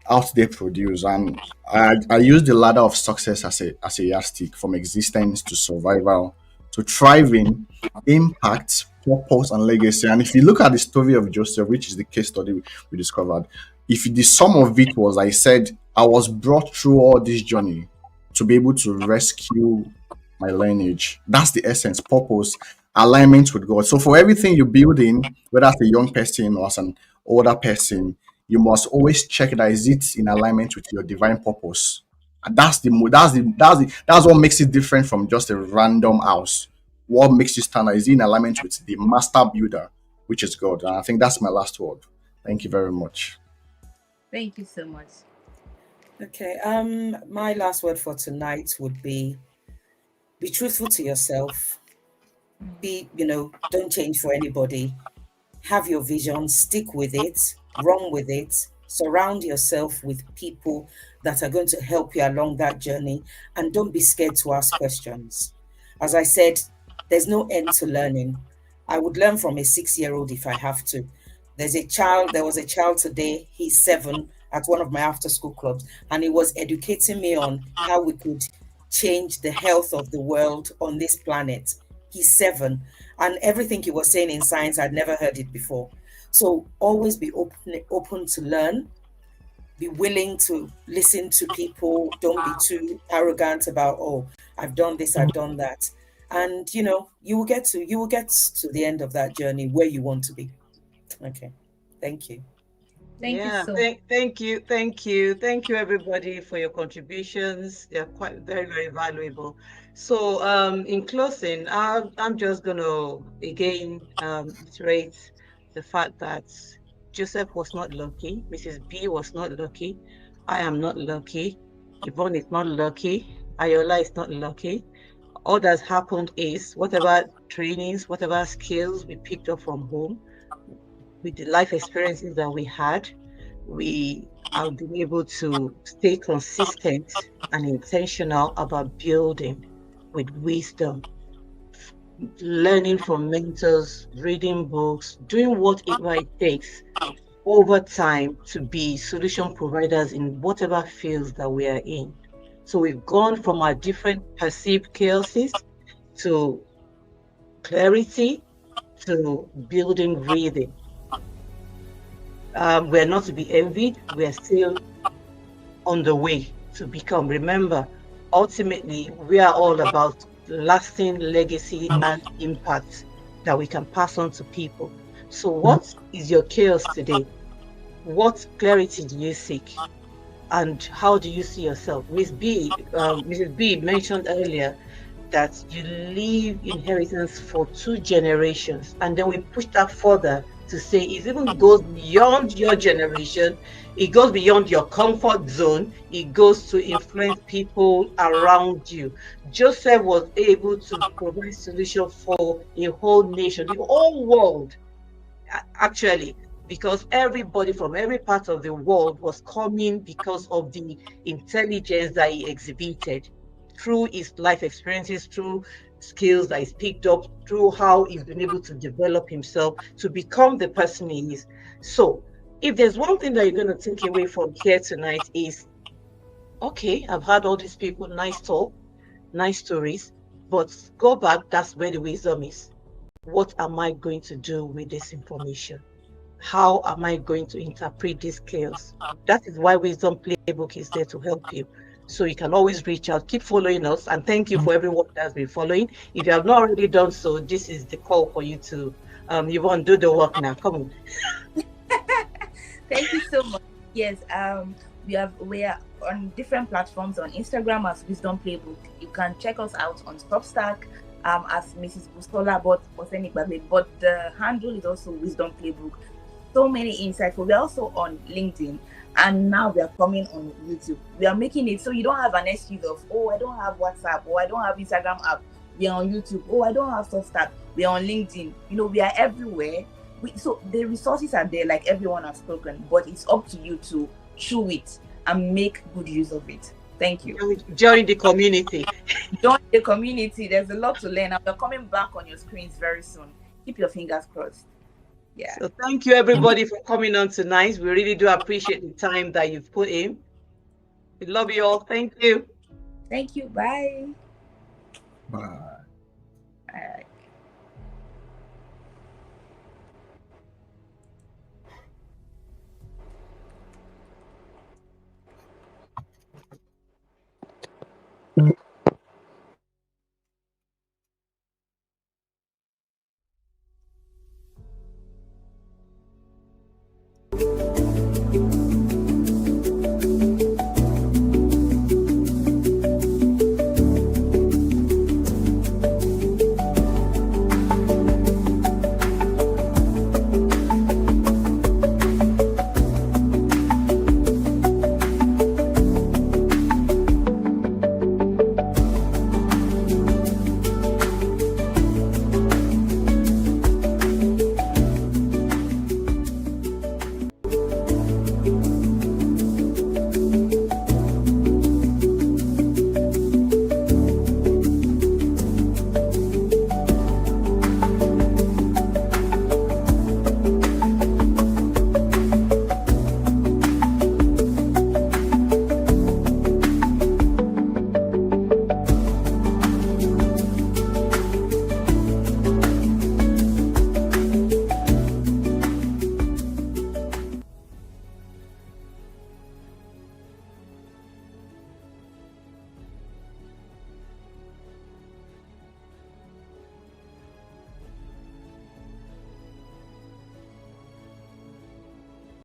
out there produce. And I use the ladder of success as a yardstick, from existence to survival to thriving, impact, purpose, and legacy. And if you look at the story of Joseph, which is the case study we discovered, if the sum of it was, I said, I was brought through all this journey to be able to rescue my lineage. That's the essence, purpose, alignment with God. So for everything you build in, whether as a young person or as an older person, you must always check that is it in alignment with your divine purpose. And that's what makes it different from just a random house. What makes you stand out is in alignment with the master builder, which is God. And I think that's my last word. Thank you very much. Thank you so much. Okay. My last word for tonight would be truthful to yourself. Don't change for anybody. Have your vision, stick with it, run with it, surround yourself with people that are going to help you along that journey, and don't be scared to ask questions. As I said, there's no end to learning. I would learn from a 6-year-old if I have to. There was a child today, he's 7, at one of my after school clubs, and he was educating me on how we could change the health of the world on this planet. He's 7, and everything he was saying in science, I'd never heard it before. So always be open to learn, be willing to listen to people. Don't be too arrogant about, oh, I've done this, I've done that. And you will get to the end of that journey where you want to be. Okay. Thank you. Thank you so Thank you everybody for your contributions. They're quite very, very valuable. So in closing, I'm just gonna again reiterate the fact that Joseph was not lucky, Mrs. B was not lucky, I am not lucky, Yvonne is not lucky, Ayola is not lucky. All that's happened is whatever trainings, whatever skills we picked up from home, with the life experiences that we had, we have been able to stay consistent and intentional about building with wisdom, learning from mentors, reading books, doing whatever it takes over time to be solution providers in whatever fields that we are in. So we've gone from our different perceived chaoses to clarity to building breathing. We're not to be envied. We're still on the way to become. Remember, ultimately, we are all about lasting legacy and impact that we can pass on to people. So what is your chaos today? What clarity do you seek? And how do you see yourself? Mrs. B mentioned earlier that you leave inheritance for 2 generations. And then we push that further to say it even goes beyond your generation. It goes beyond your comfort zone. It goes to influence people around you. Joseph was able to provide solution for a whole nation, the whole world, actually, because everybody from every part of the world was coming because of the intelligence that he exhibited through his life experiences, through skills that he's picked up, through how he's been able to develop himself to become the person he is. So if there's one thing that you're going to take away from here tonight is, okay, I've had all these people, nice talk, nice stories, but go back, that's where the wisdom is. What am I going to do with this information? how am I going to interpret these skills? That is why Wisdom Playbook is there to help you. So you can always reach out, keep following us, and thank you for everyone that's been following. If you have not already done so, this is the call for you to you want to do the work now. Come on. Thank you so much. Yes, we are on different platforms on Instagram as Wisdom Playbook. You can check us out on Substack as Mrs. Busola, but the handle is also Wisdom Playbook. So many insights. We're also on LinkedIn, and now we are coming on YouTube. We are making it so you don't have an excuse of, oh, I don't have WhatsApp, or I don't have Instagram app. We are on YouTube. Oh, I don't have Substack. We are on LinkedIn. You know, we are everywhere. So the resources are there, like everyone has spoken, but it's up to you to chew it and make good use of it. Thank you. Join the community. Join the community. There's a lot to learn, and we're coming back on your screens very soon. Keep your fingers crossed. Yeah. So thank you everybody for coming on tonight. We really do appreciate the time that you've put in. We love you all. Thank you. Thank you. Bye. Bye. All right.